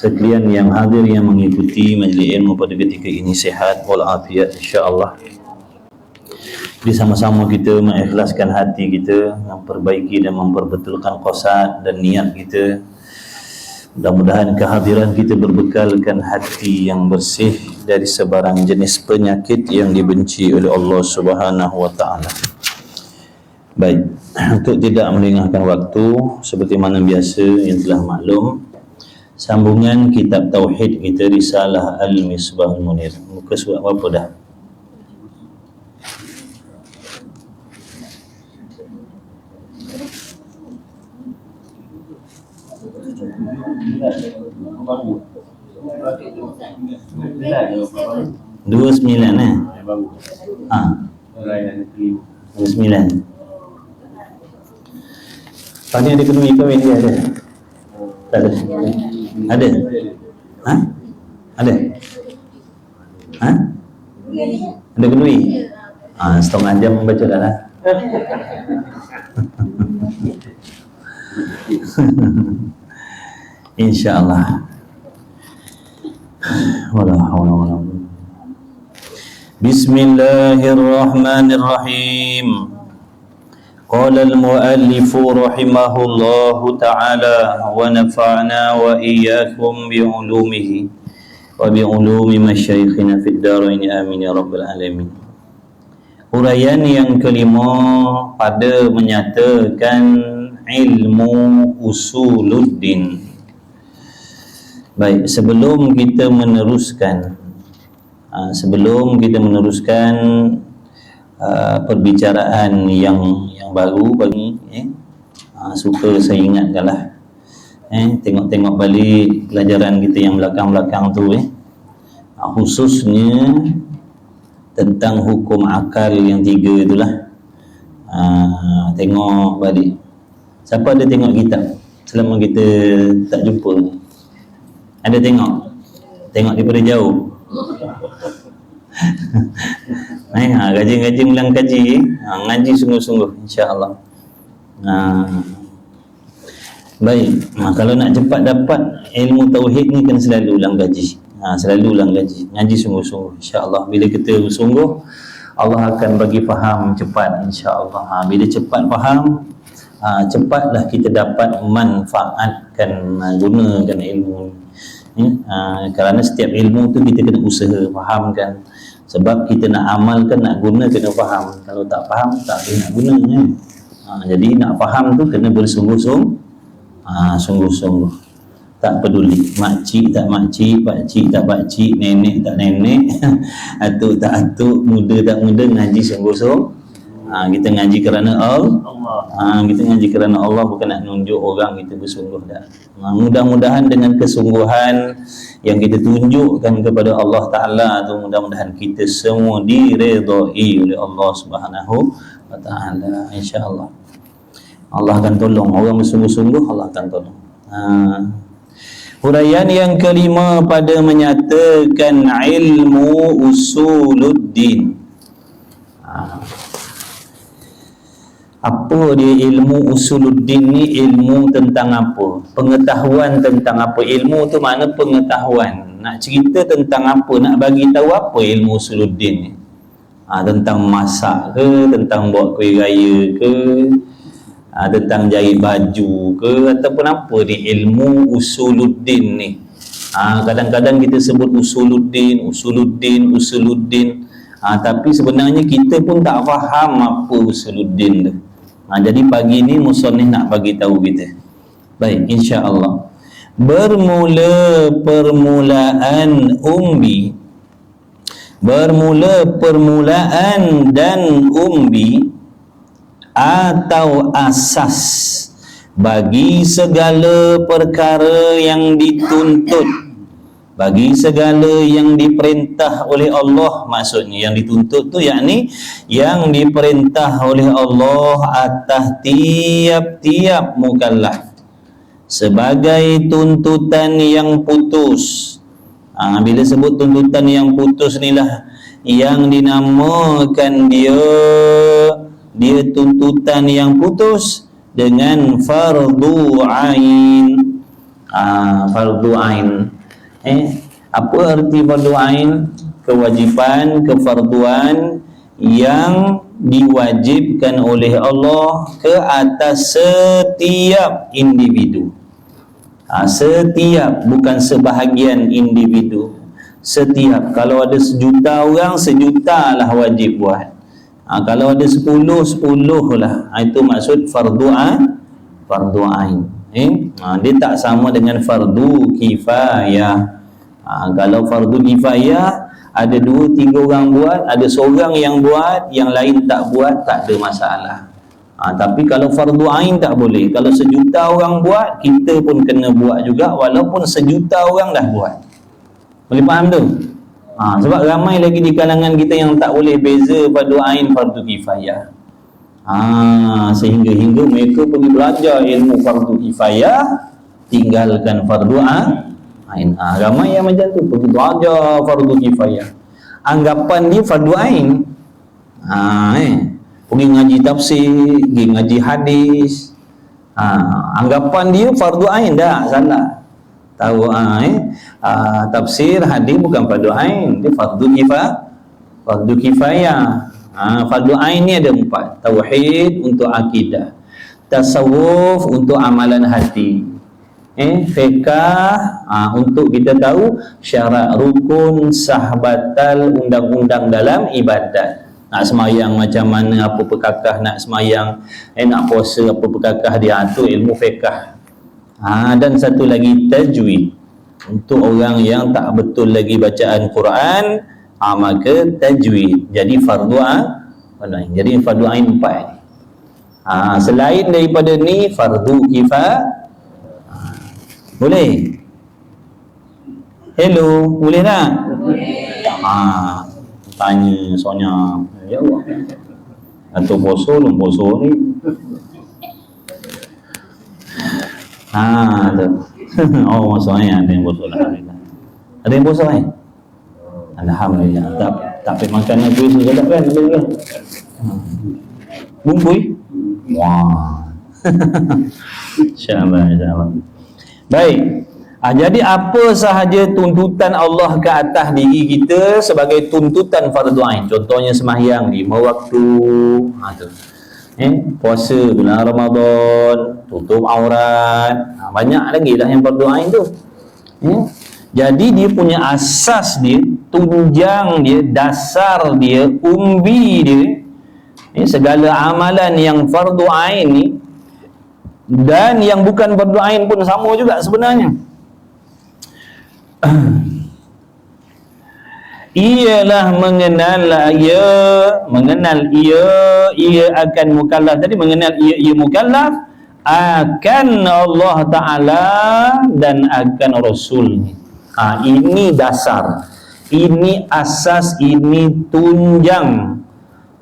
sekalian yang hadir yang mengikuti majlis ilmu pada ketika ini, sihat walafiat insya-Allah. Bersama-sama kita mengikhlaskan hati kita, memperbaiki dan memperbetulkan qasad dan niat kita. Mudah-mudahan kehadiran kita berbekalkan hati yang bersih dari sebarang jenis penyakit yang dibenci oleh Allah Subhanahu wa taala. Baik, untuk tidak melengahkan waktu, seperti mana biasa yang telah maklum, sambungan kitab tauhid kita, Risalah Al-Misbahul Munir. Muka surat apa dah? Dua sembilan dua sembilan. Tadi ada kedui kahwin dia ada? Tak ada? Ada? Ha? Ada? Ha? Ada kedui? Setengah jam membaca dah lah. InsyaAllah. Wala hawla wala quwwata. Bismillahirrahmanirrahim. Qala al-muallif rahimahullahu ta'ala wa nafa'na wa iyyakum bi'ulumihi wa bi'ulumi masyayikhina fid dharain amin ya rabbal alamin. Uraian yang kelima pada menyatakan ilmu usuluddin. Baik, sebelum kita meneruskan perbicaraan yang baru bagi suka saya ingatkanlah, tengok-tengok balik pelajaran kita yang belakang-belakang tu, khususnya tentang hukum akal yang 3 itulah. Tengok balik. Siapa ada tengok kitab selama kita tak jumpa? Ada tengok daripada jauh. Gaji ulang kaji, ngaji sungguh-sungguh insya-Allah. Baik, kalau nak cepat dapat ilmu tauhid ni kan selalu ulang gaji. Selalu ulang gaji, ngaji sungguh-sungguh insya-Allah. Bila kita sungguh, Allah akan bagi faham cepat insya-Allah. Bila cepat faham, cepatlah kita dapat manfaatkan, gunakan ilmu. Kerana setiap ilmu tu kita kena usaha fahamkan. Sebab kita nak amalkan, nak guna, kena faham. Kalau tak faham, tak boleh nak guna kan? Jadi nak faham tu kena bersungguh-sungguh. Tak peduli makcik tak makcik, pakcik tak pakcik, nenek tak nenek, atuk tak atuk, muda tak muda, ngaji sungguh-sungguh. Kita ngaji kerana Allah. Kita ngaji kerana Allah, bukan nak nunjuk orang kita bersungguh dah. Mudah-mudahan dengan kesungguhan yang kita tunjukkan kepada Allah Ta'ala tu, mudah-mudahan kita semua diredai oleh Allah Subhanahu wa Ta'ala insya-Allah. Allah akan tolong orang bersungguh-sungguh, Allah akan tolong. Huraian yang kelima pada menyatakan ilmu usuluddin. Apa dia ilmu usuluddin ni? Ilmu tentang apa? Pengetahuan tentang apa? Ilmu tu makna pengetahuan. Nak cerita tentang apa? Nak bagi tahu apa ilmu usuluddin ni? Tentang masak ke? Tentang buat kuih raya ke? Tentang jahit baju ke? Ataupun apa ni ilmu usuluddin ni? Kadang-kadang kita sebut usuluddin. Tapi sebenarnya kita pun tak faham apa usuluddin tu. Jadi pagi ni musannif nak bagi tahu kita. Baik, insya-Allah. Bermula permulaan dan umbi atau asas bagi segala perkara yang dituntut, bagi segala yang diperintah oleh Allah. Maksudnya yang dituntut tu yakni yang diperintah oleh Allah atas tiap-tiap mukallaf sebagai tuntutan yang putus. Bila sebut tuntutan yang putus ni lah yang dinamakan dia tuntutan yang putus dengan fardu ain. Fardu ain. Apa arti fardu ain? Kewajipan, kefarduan yang diwajibkan oleh Allah ke atas setiap individu. Setiap, bukan sebahagian individu. Setiap. Kalau ada 1,000,000 orang, 1,000,000 lah wajib buat. Kalau ada 10, 10 lah. Itu maksud fardu ain. Dia tak sama dengan fardu kifayah. Kalau fardu kifayah, ada 2, 3 orang buat, ada seorang yang buat, yang lain tak buat, tak ada masalah. Tapi kalau fardu ain tak boleh. Kalau 1,000,000 orang buat, kita pun kena buat juga, walaupun 1,000,000 orang dah buat. Boleh faham tu? Sebab ramai lagi di kalangan kita yang tak boleh beza fardu ain, fardu kifayah. Sehingga mereka pergi belajar ilmu fardu kifayah, tinggalkan fardu ain. Ramai yang macam tu, pergi belajar fardu kifayah, anggapan dia fardu ain. Pergi ngaji tafsir, pergi ngaji hadis, anggapan dia fardu ain. Dah salah. Tahu tafsir hadis bukan fardu ain, dia fardu kifayah. Fardu ain ni ada 4. Tauhid untuk akidah, tasawuf untuk amalan hati, fiqah untuk kita tahu syarat, rukun, sah batal, undang-undang dalam ibadat. Nak semayang macam mana, apa perkakah nak semayang, nak puasa apa perkakah dia, tu ilmu fiqah. Dan satu lagi tajwid, untuk orang yang tak betul lagi bacaan Quran, maka tajwid jadi fardu ain. Jadi fardu ain 4. Selain daripada ni fardu kifayah. Boleh? Hello, boleh tak? Boleh. Tanya Sonya, ya Allah, atau puasa belum puasa ni? Tu. Maksudnya ada yang puasa, alhamdulillah. Ada yang puasa kan? Alhamdulillah. Tak pergi makan apa itu sedap kan? Bumbui? Wah. InsyaAllah. Baik. Jadi apa sahaja tuntutan Allah ke atas diri kita sebagai tuntutan fardu ain. Contohnya sembahyang 5 waktu, puasa bulan Ramadan, tutup aurat, banyak lagi lah yang fardu ain tu. Jadi dia punya asas dia, tunjang dia, dasar dia, umbi dia, segala amalan yang fardu ain ni dan yang bukan fardu ain pun sama juga sebenarnya. Ialah mengenal ia akan mukallaf. Jadi mengenal ia mukallaf akan Allah Ta'ala dan akan Rasul. Ini dasar, ini asas, ini tunjang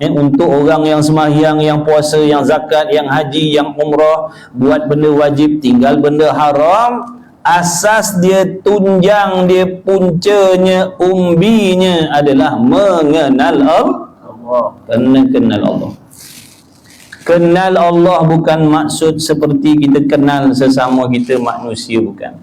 untuk orang yang sembahyang, yang puasa, yang zakat, yang haji, yang umrah, buat benda wajib, tinggal benda haram. Asas dia, tunjang dia, puncanya, umbinya adalah mengenal Allah. Kena kenal Allah. Kenal Allah bukan maksud seperti kita kenal sesama kita manusia, bukan.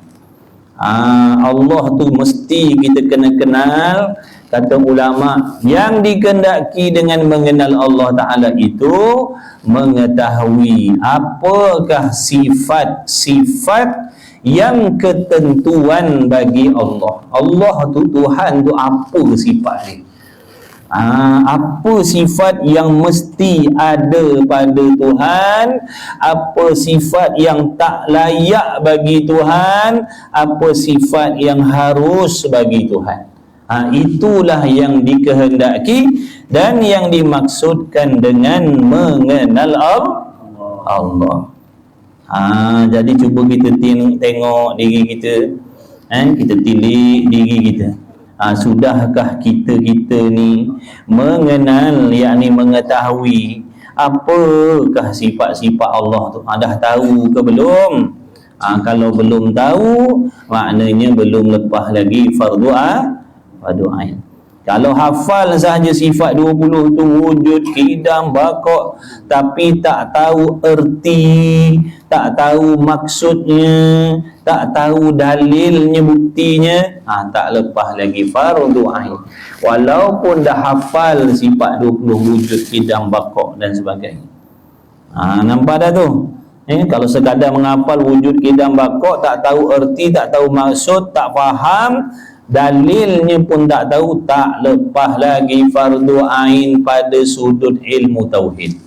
Allah tu mesti kita kena kenal. Kata ulama, yang dikehendaki dengan mengenal Allah Ta'ala itu mengetahui apakah sifat-sifat yang ketentuan bagi Allah. Allah tu, Tuhan tu, apa sifat dia? Apa sifat yang mesti ada pada Tuhan, apa sifat yang tak layak bagi Tuhan, apa sifat yang harus bagi Tuhan. Itulah yang dikehendaki dan yang dimaksudkan dengan mengenal Allah. Jadi cuba kita tengok diri kita, kita tilik diri kita. Sudahkah kita ni mengenal, yakni mengetahui apakah sifat-sifat Allah tu? Dah tahu ke belum? Kalau belum tahu, maknanya belum lepas lagi fardu ain. Kalau hafal sahaja sifat 20 tu, wujud, qidam, baqa', tapi tak tahu erti, tak tahu maksudnya, tak tahu dalilnya, buktinya, tak lepas lagi fardu ain. Walaupun dah hafal sifat 20 wujud, kidam, baqah dan sebagainya. Nampak dah tu. Kalau sekadar menghafal wujud, kidam, baqah, tak tahu erti, tak tahu maksud, tak faham, dalilnya pun tak tahu, tak lepas lagi fardu ain pada sudut ilmu tauhid.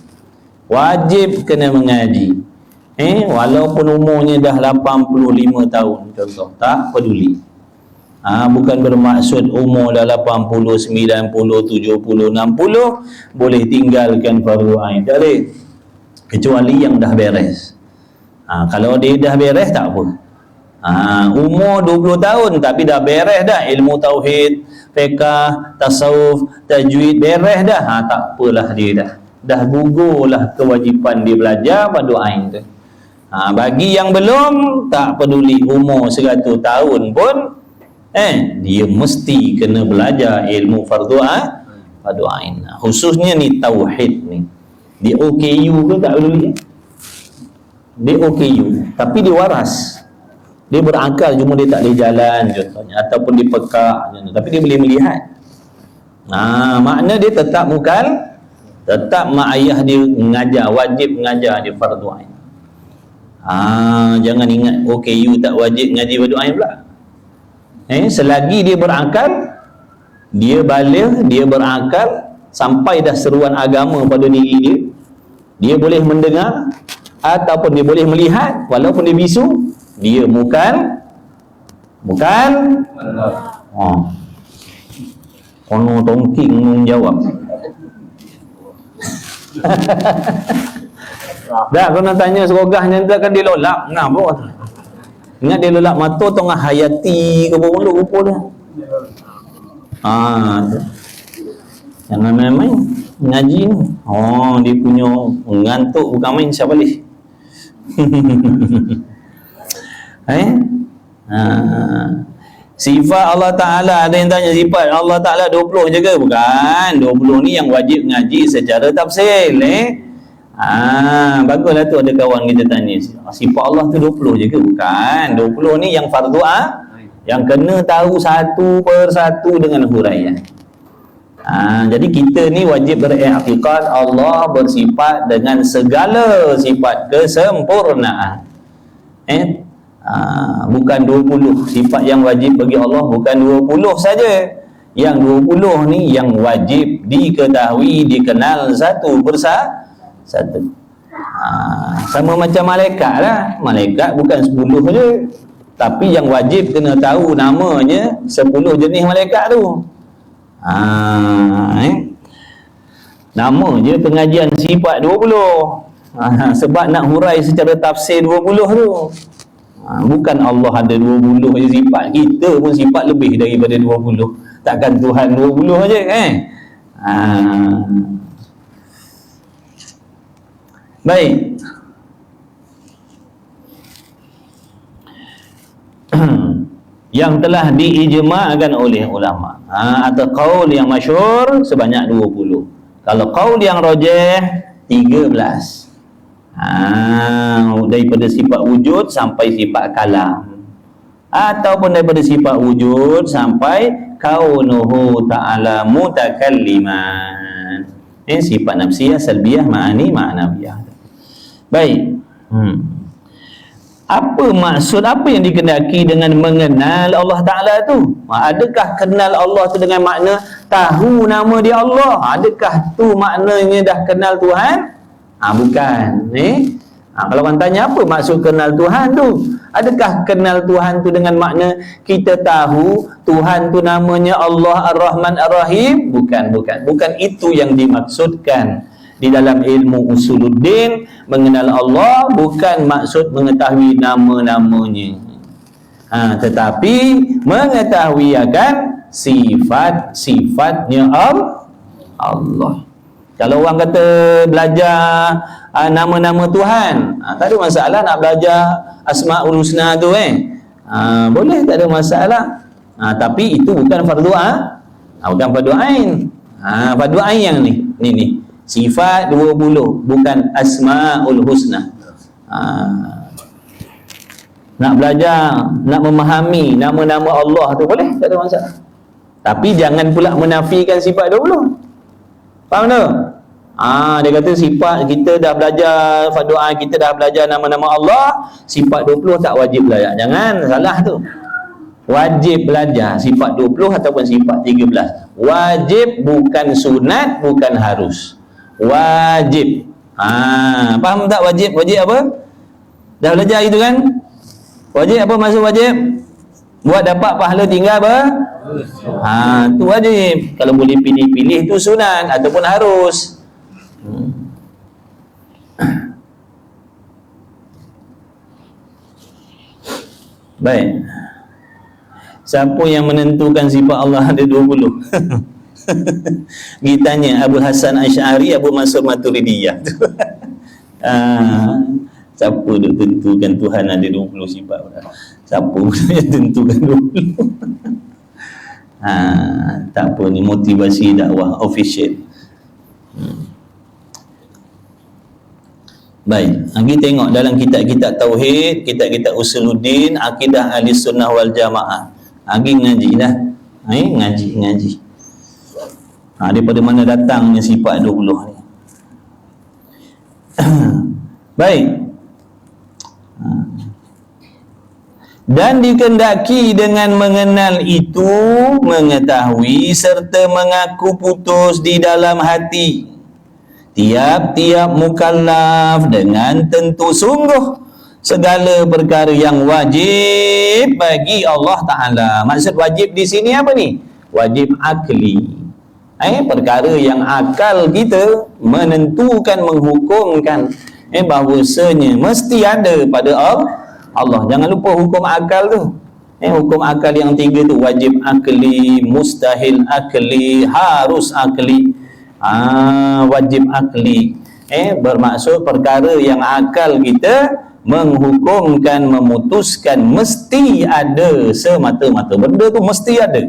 Wajib kena mengaji. Walaupun umurnya dah 85 tahun contoh, tak peduli. Bukan bermaksud umur dah 80, 90, 70, 60 boleh tinggalkan fardu ain. Tak boleh. Kecuali yang dah beres. Kalau dia dah beres tak apa. Umur 20 tahun tapi dah beres dah ilmu tauhid, fiqh, tasawuf, tajwid, beres dah. Tak apalah, dia dah gugurlah kewajipan dia belajar fardu ain tu. Bagi yang belum, tak peduli umur 100 tahun pun dia mesti kena belajar ilmu fardu ain. Khususnya ni tauhid ni. Dia OKU ke tak peduli. Dia OKU tapi dia waras. Dia berakal cuma dia tak boleh jalan contohnya, ataupun dia pekak contohnya, tapi dia boleh melihat. Makna dia tetap tetap mak ayah dia mengajar, wajib mengajar dia fardu ain. Jangan ingat OKU tak wajib ngaji fardu ain pula. Selagi dia berakal, dia baligh, dia berakal, sampai dah seruan agama pada diri dia boleh mendengar ataupun dia boleh melihat, walaupun dia bisu, dia bukan kono tongking menjawab. Dah kena tanya serogah nyata kan dia lolak. Kenapa? Ingat dia lolak mata tengah hayati ke bawah rupa dia. Jangan main-main ngaji ni. Dia punya mengantuk bukan main, siapa boleh. Sifat Allah Ta'ala, ada yang tanya sifat Allah Ta'ala 20 je ke? Bukan, 20 ni yang wajib ngaji secara tafsir. Baguslah tu ada kawan kita tanya, sifat Allah tu 20 je ke? Bukan, 20 ni yang fardu yang kena tahu satu persatu dengan huraian. Jadi kita ni wajib beriktikad Allah bersifat dengan segala sifat kesempurnaan. Bukan 20 sifat yang wajib bagi Allah, bukan 20 saja. Yang 20 ni yang wajib diketahui, dikenal satu persatu. Sama macam malaikat lah. Malaikat bukan 10 je, tapi yang wajib kena tahu namanya 10 jenis malaikat tu. Nama je pengajian sifat 20. Sebab nak hurai secara tafsir 20 tu. Bukan Allah ada 20 je sifat. Kita pun sifat lebih daripada 20. Takkan Tuhan 20 je kan? Baik. Yang telah diijma'kan oleh ulama, atau qaul yang masyhur sebanyak 20. Kalau qaul yang rajih 13. Daripada sifat wujud sampai sifat kalam, ataupun daripada sifat wujud sampai kaunuhu ta'ala mutakalliman. Sifat nafsiyah, salbiyah, ma'ani, ma'nawiyah. Baik. Apa maksud, apa yang dikehendaki dengan mengenal Allah Ta'ala tu? Adakah kenal Allah tu dengan makna tahu nama dia Allah? Adakah tu maknanya dah kenal Tuhan? Bukan. Kalau orang tanya apa maksud kenal Tuhan tu? Adakah kenal Tuhan tu dengan makna kita tahu Tuhan tu namanya Allah Ar-Rahman Ar-Rahim? Bukan. Bukan itu yang dimaksudkan. Di dalam ilmu usuluddin, mengenal Allah bukan maksud mengetahui nama-namanya, tetapi mengetahui akan sifat-sifatnya Allah. Kalau orang kata belajar nama-nama Tuhan, tak ada masalah nak belajar Asmaul Husna tu boleh, tak ada masalah. Tapi itu bukan fardu bukan fardu ain. Fardu ain yang ni sifat 20, bukan Asmaul Husna. Nak belajar, nak memahami nama-nama Allah tu boleh, tak ada masalah. Tapi jangan pula menafikan sifat 20. Faham tak? Dia kata sifat kita dah belajar doa, kita dah belajar nama-nama Allah, sifat 20 tak wajib belajar. Jangan, salah tu. Wajib belajar sifat 20 ataupun sifat 13. Wajib, bukan sunat, bukan harus. Wajib. Faham tak wajib? Wajib apa? Dah belajar itu kan? Wajib apa maksud wajib? Buat dapat pahala tinggal apa? Tu wajib. Kalau boleh pilih-pilih tu sunat ataupun harus. Baik. Siapa yang menentukan sifat Allah ada 20? Kita tanya Abu Hasan Asy'ari, Abu Mansur Maturidiyah. Siapa dia tentukan Tuhan ada 20 sifat? Siapa yang tentukan 20? Tak apa, ni motivasi dakwah official. Baik, kita tengok dalam kitab-kitab tauhid, kitab-kitab usuluddin, akidah ahli sunnah wal jamaah. Lagi ngaji dah. Ngaji. Daripada mana datangnya sifat 20 ni? Baik. Dan dikehendaki dengan mengenal itu, mengetahui serta mengaku putus di dalam hati tiap-tiap mukallaf dengan tentu sungguh segala perkara yang wajib bagi Allah Ta'ala. Maksud wajib di sini apa ni? Wajib akli. Perkara yang akal kita menentukan, menghukumkan bahawasanya mesti ada pada Allah. Jangan lupa hukum akal tu. Hukum akal yang 3 tu, wajib akli, mustahil akli, harus akli. Wajib akli bermaksud perkara yang akal kita menghukumkan, memutuskan mesti ada semata-mata. Benda tu mesti ada.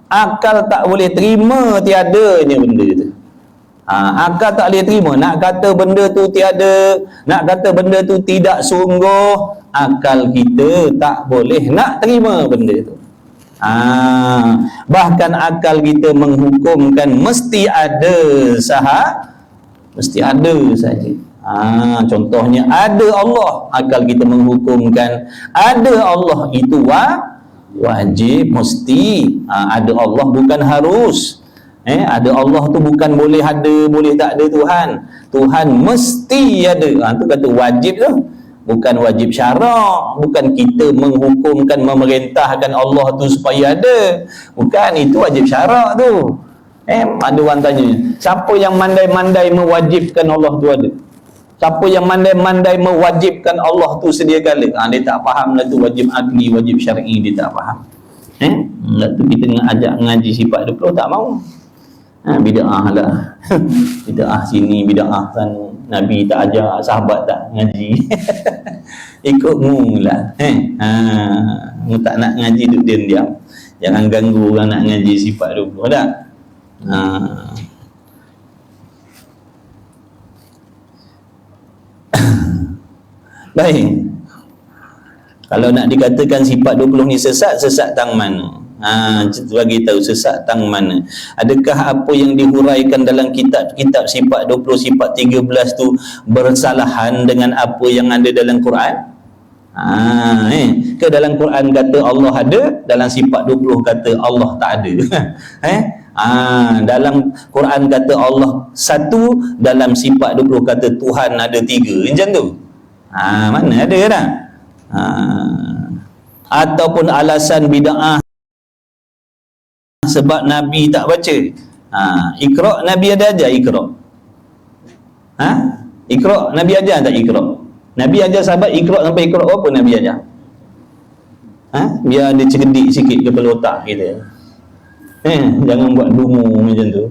Akal tak boleh terima tiadanya benda tu. Akal tak boleh terima. Nak kata benda tu tiada, nak kata benda tu tidak sungguh, akal kita tak boleh nak terima benda tu. Bahkan akal kita menghukumkan mesti ada mesti ada saja. Contohnya ada Allah, akal kita menghukumkan ada Allah itu wajib, mesti. Ada Allah bukan harus. Ada Allah tu bukan boleh ada, boleh tak ada Tuhan. Tuhan mesti ada. Tu kata wajib tu. Bukan wajib syarak, bukan kita menghukumkan, memerintahkan Allah tu supaya ada. Bukan, itu wajib syarak tu. Ada orang tanya, siapa yang mandai-mandai mewajibkan Allah tu ada? Siapa yang mandai-mandai mewajibkan Allah tu sedia kala? Dia tak faham lah tu wajib akli, wajib syar'i, dia tak faham. Lepas tu kita ajak ngaji sifat 20, tak mau. Bida'ah lah. Bida'ah sini, bida'ah sana. Nabi tak ajar, sahabat tak ngaji. Ikut mu lah. Mu tak nak ngaji, duduk diam-diam. Jangan ganggu orang nak ngaji sifat 20 tak? Baik. Kalau nak dikatakan sifat 20 ni sesat, sesat tang mana? Bagi tahu sesat tang mana. Adakah apa yang dihuraikan dalam kitab-kitab sifat 20, sifat 13 tu bersalahan dengan apa yang ada dalam Quran? Ke dalam Quran kata Allah ada, dalam sifat 20 kata Allah tak ada. Dalam Quran kata Allah satu, dalam sifat 20 kata Tuhan ada 3. Macam tu. Mana ada tak? Ataupun alasan bid'ah sebab Nabi tak baca. Iqra' Nabi ada ajar Iqra'. Iqra' Nabi ajar tak Iqra'? Nabi ajar sahabat Iqra' sampai Iqra' apa Nabi ajar? Biar dia cerdik sikit kepala otak kita. Jangan buat dungu macam tu.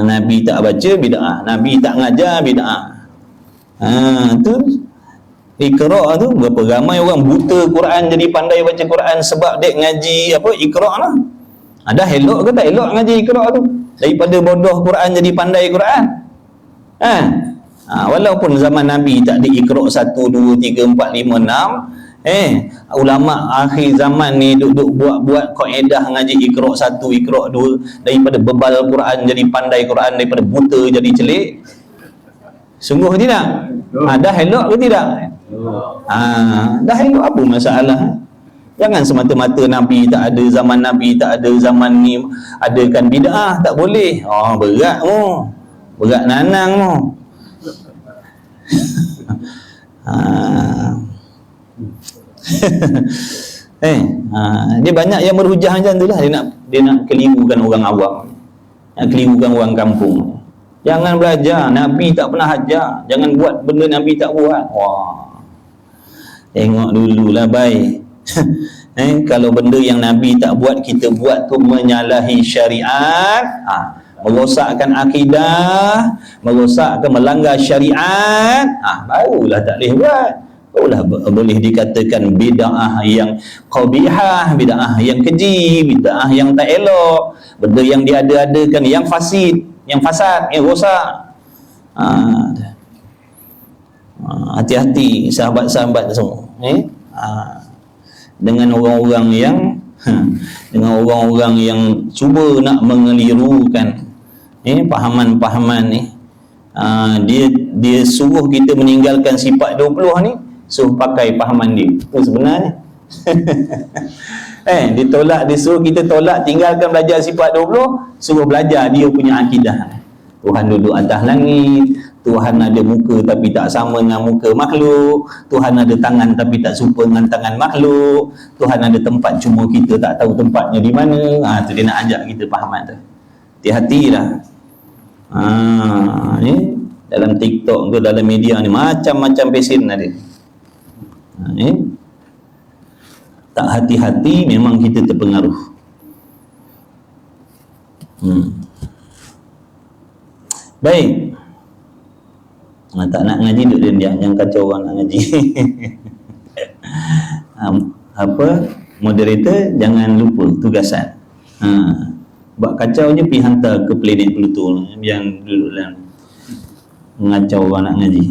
Nabi tak baca bid'ah, Nabi tak ngajar bid'ah. Tu Iqra' tu berapa ramai orang buta Quran jadi pandai baca Quran sebab dek ngaji apa Iqra' lah. Ada elok ke tak elok ngaji Iqra' tu? Daripada bodoh Quran jadi pandai Quran. Walaupun zaman Nabi tak ada Iqra' 1, 2, 3, 4, 5, 6, ulama akhir zaman ni duduk buat kaedah ngaji Iqra' 1, Iqra' 2, daripada bebal Quran jadi pandai Quran, daripada buta jadi celik. Sungguh tidak? Dah elok ke tidak? Dah elok, apa masalah? Jangan semata-mata Nabi tak ada, zaman Nabi tak ada, zaman ni adakan bid'ah, tak boleh. Berat mu. Berat nanang mu. Dia banyak yang berhujah macam tu lah. Dia nak kelirukan orang awam, nak kelirukan orang kampung. Jangan belajar, Nabi tak pernah ajar. Jangan buat benda Nabi tak buat. Tengok dululah baik. Kalau benda yang Nabi tak buat kita buat tu menyalahi syariat, merosakkan akidah, merosakkan, melanggar syariat, barulah tak boleh buat. Barulah boleh dikatakan bid'ah yang qabihah, bid'ah yang keji, bid'ah yang tak elok, benda yang diada-adakan yang fasid, yang fasad, yang rosak. Hati-hati sahabat-sahabat semua, dengan orang-orang yang dengan orang-orang yang cuba nak mengelirukan pahaman-pahaman ni. Dia suruh kita meninggalkan sifat 20 ni, suruh pakai pahaman dia. Itu sebenarnya. Dia suruh kita tolak, tinggalkan belajar sifat 20, suruh belajar dia punya akidah. Tuhan duduk atas langit, Tuhan ada muka tapi tak sama dengan muka makhluk, Tuhan ada tangan tapi tak serupa dengan tangan makhluk, Tuhan ada tempat cuma kita tak tahu tempatnya di mana. Tu dia nak ajak kita fahaman tu. Hati-hatilah. Ni dalam TikTok ke dalam media ni macam-macam pesen ada. Tak hati-hati memang kita terpengaruh. Baik. Tak nak ngaji duduk diam, jangan kacau orang nak ngaji. Moderator jangan lupa tugasan. Buat kacau je pergi hantar ke planet Pluto, yang duduk dalam mengacau orang nak ngaji.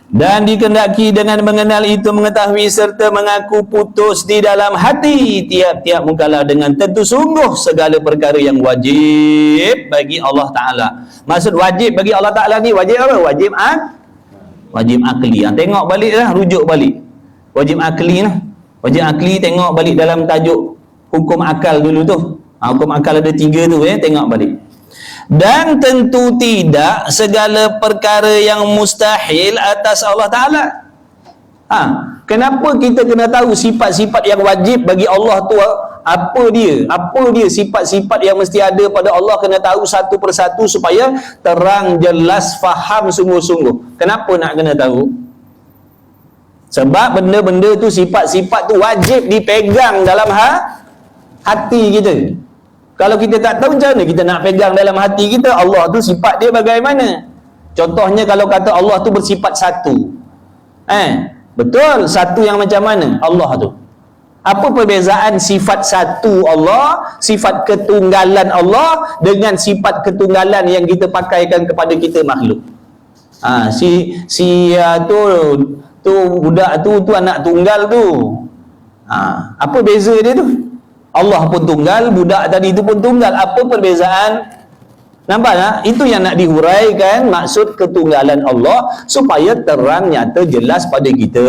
Dan dikehendaki dengan mengenal itu mengetahui serta mengaku putus di dalam hati tiap-tiap mukallaf dengan tentu sungguh segala perkara yang wajib bagi Allah Ta'ala. Maksud wajib bagi Allah Ta'ala ni wajib apa? Wajib akli. Tengok balik lah, rujuk balik wajib akli lah. Wajib akli tengok balik dalam tajuk hukum akal dulu tu. Hukum akal ada 3 tu, tengok balik. Dan tentu tidak segala perkara yang mustahil atas Allah Ta'ala. Kenapa kita kena tahu sifat-sifat yang wajib bagi Allah tu apa dia? Apa dia sifat-sifat yang mesti ada pada Allah, kena tahu satu persatu supaya terang, jelas, faham sungguh-sungguh. Kenapa nak kena tahu? Sebab benda-benda tu, sifat-sifat tu wajib dipegang dalam hati kita. Kalau kita tak tahu, macam mana kita nak pegang dalam hati kita Allah tu sifat dia bagaimana? Contohnya kalau kata Allah tu bersifat satu, betul, satu yang macam mana Allah tu? Apa perbezaan sifat satu Allah, sifat ketunggalan Allah dengan sifat ketunggalan yang kita pakaikan kepada kita makhluk? Tu budak tu anak tunggal tu. Apa beza dia tu? Allah pun tunggal, budak tadi tu pun tunggal. Apa perbezaan? Nampak tak? Itu yang nak dihuraikan maksud ketunggalan Allah, supaya terang, nyata, jelas pada kita.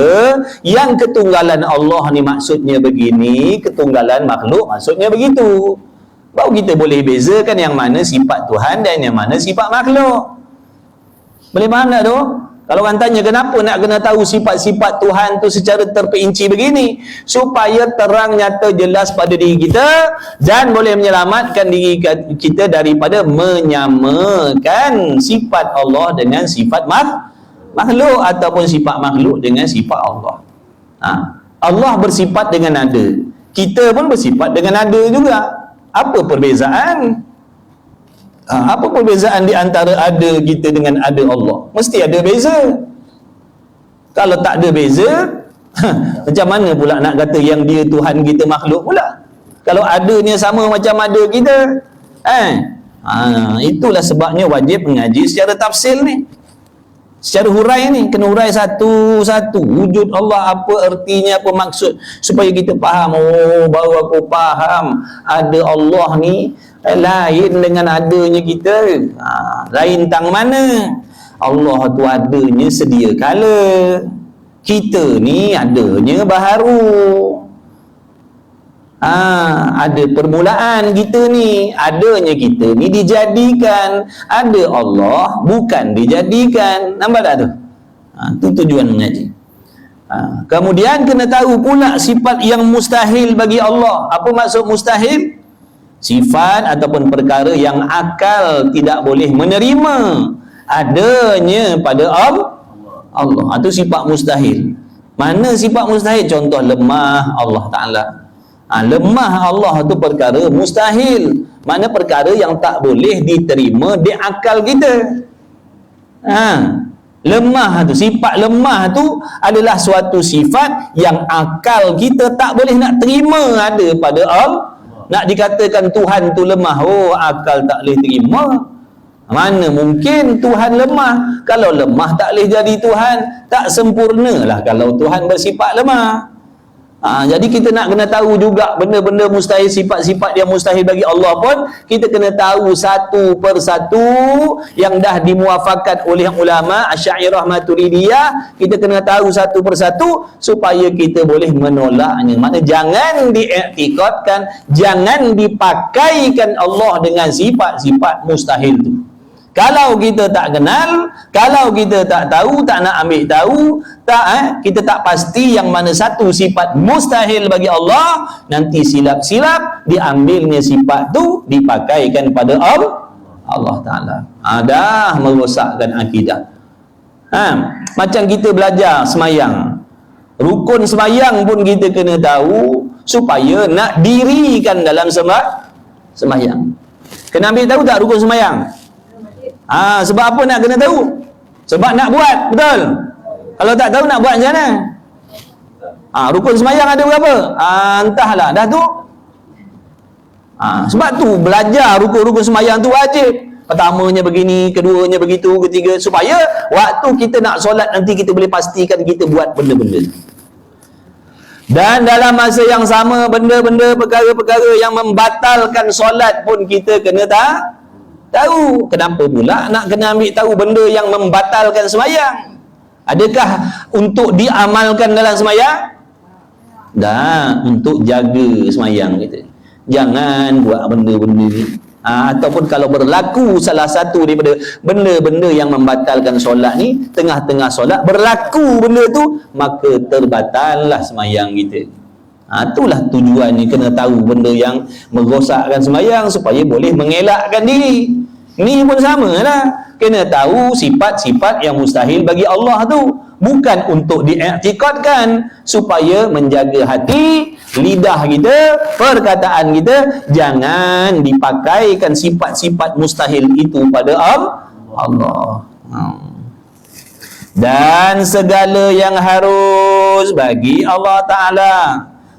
Yang ketunggalan Allah ni maksudnya begini, ketunggalan makhluk maksudnya begitu. Baru kita boleh bezakan yang mana sifat Tuhan dan yang mana sifat makhluk. Boleh faham tak tu? Kalau orang tanya kenapa nak kena tahu sifat-sifat Tuhan tu secara terperinci begini, supaya terang, nyata, jelas pada diri kita dan boleh menyelamatkan diri kita daripada menyamakan sifat Allah dengan sifat makhluk, ataupun sifat makhluk dengan sifat Allah. Allah bersifat dengan ada, kita pun bersifat dengan ada juga. Apa perbezaan? Apa perbezaan di antara ada kita dengan ada Allah? Mesti ada beza. Kalau tak ada beza, macam mana pula nak kata yang dia Tuhan kita makhluk pula? Kalau adanya sama macam ada kita, Itulah sebabnya wajib mengaji secara tafsil ni, secara hurai ni, kena hurai satu-satu wujud Allah, apa ertinya, apa maksud, supaya kita faham. Oh, baru aku faham ada Allah ni lain dengan adanya kita. Lain tang mana? Allah tu adanya sedia kala, kita ni adanya baharu. Ada permulaan kita ni, adanya kita ni dijadikan. Ada Allah bukan dijadikan. Nampak tak tu? Tu tujuan mengaji. Kemudian kena tahu pula sifat yang mustahil bagi Allah. Apa maksud mustahil? Sifat ataupun perkara yang akal tidak boleh menerima adanya pada Allah. Itu sifat mustahil. Mana sifat mustahil? Contoh lemah Allah Ta'ala. Lemah Allah tu perkara mustahil. Mana perkara yang tak boleh diterima di akal kita. Lemah tu, sifat lemah tu adalah suatu sifat yang akal kita tak boleh nak terima ada pada Allah. Nak dikatakan Tuhan tu lemah, oh akal tak boleh terima. Mana mungkin Tuhan lemah? Kalau lemah tak boleh jadi Tuhan. Tak sempurnalah kalau Tuhan bersifat lemah. Jadi kita nak kena tahu juga benda-benda mustahil, sifat-sifat yang mustahil bagi Allah pun kita kena tahu satu persatu yang dah dimuafakat oleh ulama Asy'ariyah Maturidiyah. Kita kena tahu satu persatu supaya kita boleh menolaknya. Makna jangan diiktikadkan, jangan dipakaikan Allah dengan sifat-sifat mustahil tu. Kalau kita tak kenal, kalau kita tak tahu, tak nak ambil tahu, kita tak pasti yang mana satu sifat mustahil bagi Allah, nanti silap-silap diambilnya sifat tu dipakaikan pada Allah Ta'ala. Dah merosakkan akidah. Macam kita belajar semayang, rukun semayang pun kita kena tahu supaya nak dirikan dalam semayang. Kena ambil tahu tak rukun semayang? Sebab apa nak kena tahu? Sebab nak buat, betul? Kalau tak tahu nak buat macam mana? Rukun semayang ada berapa? Entahlah, dah tu. Sebab tu belajar rukun-rukun semayang tu wajib. Pertamanya begini, keduanya begitu, ketiga, supaya waktu kita nak solat nanti kita boleh pastikan kita buat benda-benda. Dan dalam masa yang sama, benda-benda, perkara-perkara yang membatalkan solat pun kita kena tahu. Kenapa pula nak kena ambil tahu benda yang membatalkan semayang? Adakah untuk diamalkan dalam semayang? Dah, untuk jaga semayang kita. Jangan buat benda-benda ni. Ataupun kalau berlaku salah satu daripada benda-benda yang membatalkan solat ni, tengah-tengah solat berlaku benda tu, maka terbatallah semayang kita. Itulah tujuannya, kena tahu benda yang merosakkan semayang supaya boleh mengelakkan diri. Ni pun sama lah, kena tahu sifat-sifat yang mustahil bagi Allah tu, bukan untuk diiktikadkan, supaya menjaga hati, lidah kita, perkataan kita, jangan dipakaikan sifat-sifat mustahil itu pada Allah. Dan segala yang harus bagi Allah Ta'ala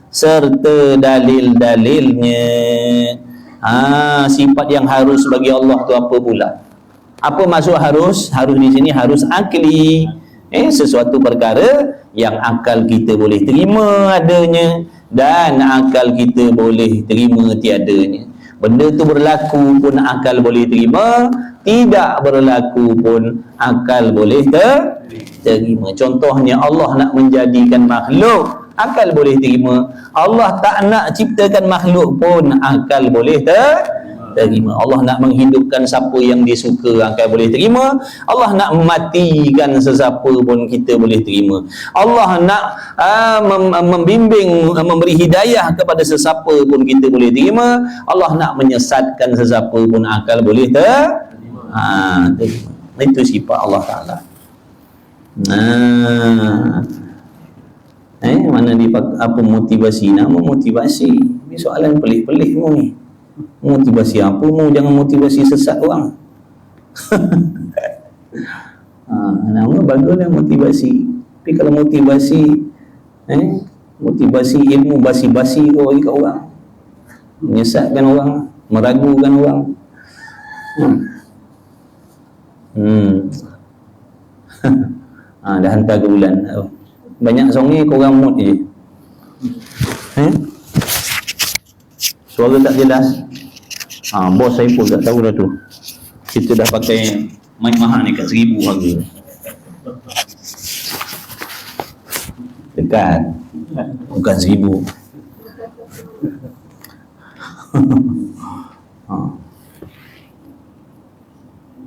serta dalil-dalilnya. Sifat yang harus bagi Allah tu apa pula? Apa maksud harus? Harus di sini harus akli. Sesuatu perkara yang akal kita boleh terima adanya dan akal kita boleh terima tiadanya. Benda tu berlaku pun akal boleh terima, tidak berlaku pun akal boleh terima. Contohnya Allah nak menjadikan makhluk, akal boleh terima. Allah tak nak ciptakan makhluk pun akal boleh terima. Allah nak menghidupkan siapa yang dia suka, akal boleh terima. Allah nak mematikan sesiapa pun kita boleh terima. Allah nak membimbing, memberi hidayah kepada sesiapa pun kita boleh terima. Allah nak menyesatkan sesiapa pun akal boleh terima. Itu sifat Allah Ta'ala. Mana apa motivasi? Nama motivasi. Ini soalan pelik-pelik mu ni. Motivasi apa mu? Jangan motivasi sesat orang. Nama baguslah motivasi. Tapi kalau motivasi motivasi ilmu basi-basi kau bagi kat orang, menyesatkan orang, meragukan orang, Dah hantar ke bulan. Banyak song ni korang mood je. Suara tak jelas. Bos saya pun tak tahu dah tu. Kita dah pakai mic mahal ni kat 1,000 harga. Dekat. Bukan 1,000.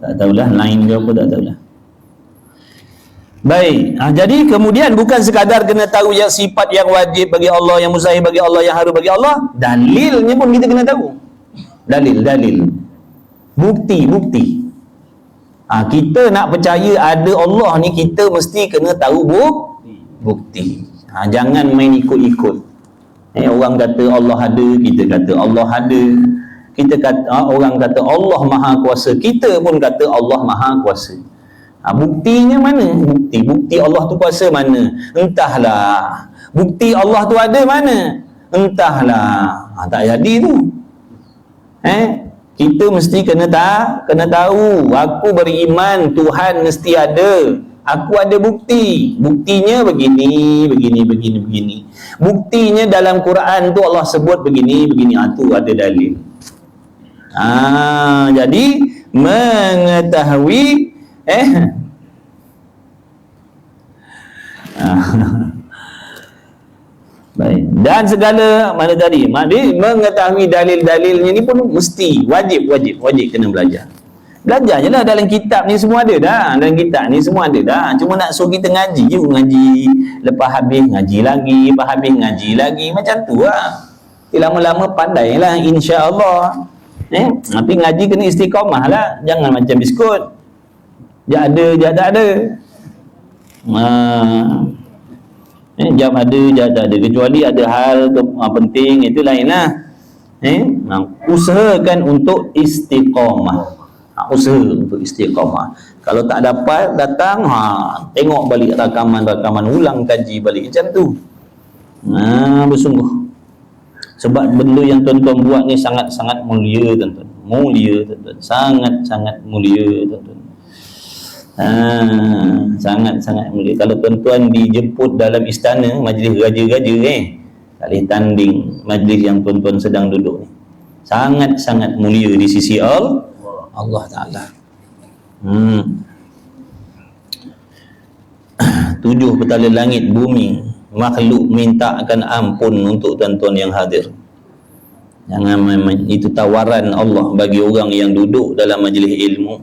Tak tahulah line ke apa, tak tahulah. Baik, jadi kemudian bukan sekadar kena tahu yang sifat yang wajib bagi Allah, yang mustahil bagi Allah, yang haram bagi Allah, dalilnya pun kita kena tahu. Dalil. Bukti. Kita nak percaya ada Allah ni, kita mesti kena tahu bukti. Jangan main ikut-ikut. Orang kata Allah ada, kita kata Allah ada. Kita kata orang kata Allah Maha Kuasa, kita pun kata Allah Maha Kuasa. Buktinya mana? Bukti Allah tu kuasa mana? Entahlah. Bukti Allah tu ada mana? Entahlah. Tak jadi tu. Kita mesti kena tahu. Aku beriman Tuhan mesti ada. Aku ada bukti. Buktinya begini. Buktinya dalam Quran tu Allah sebut begini. Tu ada dalil. Jadi mengetahui baik. Dan segala mana tadi? Mengetahui dalil-dalilnya ni pun mesti wajib kena belajar. Belajar je lah, dalam kitab ni semua ada dah. Cuma nak suruh kita ngaji je, lepas habis ngaji lagi, macam tu lah. Lama-lama pandailah, insya-Allah. Tapi ngaji kena istiqamah lah, jangan macam biskut. Jap tak ada. Jam ada, jam tak ada. Kecuali ada hal penting, itu lain lah. Usahakan untuk istiqamah. Kalau tak dapat, datang, tengok balik rakaman, ulang kaji balik. Macam tu. Bersungguh. Sebab benda yang tuan-tuan buat ni sangat-sangat mulia, tuan-tuan. Sangat-sangat mulia, tuan-tuan. Sangat-sangat mulia. Kalau tuan-tuan dijemput dalam istana, majlis raja-raja kali tanding majlis yang tuan-tuan sedang duduk ni, sangat-sangat mulia di sisi Allah Ta'ala. 7 petala langit bumi makhluk mintakan ampun untuk tuan-tuan yang hadir. Jangan itu tawaran Allah bagi orang yang duduk dalam majlis ilmu.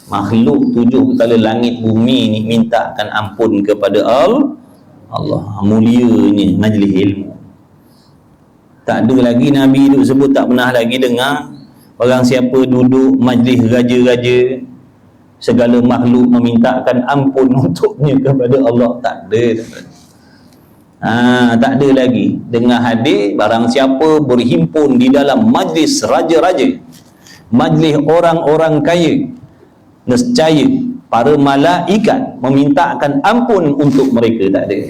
Makhluk 7 petala langit bumi ni mintakan ampun kepada Allah. Mulianya majlis ilmu. Tak ada lagi Nabi duduk sebut, tak pernah lagi dengar orang siapa duduk majlis raja-raja, segala makhluk memintakan ampun untuknya kepada Allah. Tak ada. Tak ada lagi. Dengar hadis, barang siapa berhimpun di dalam majlis raja-raja, majlis orang-orang kaya, nescaya para malaikat memintakan ampun untuk mereka. Tak ada.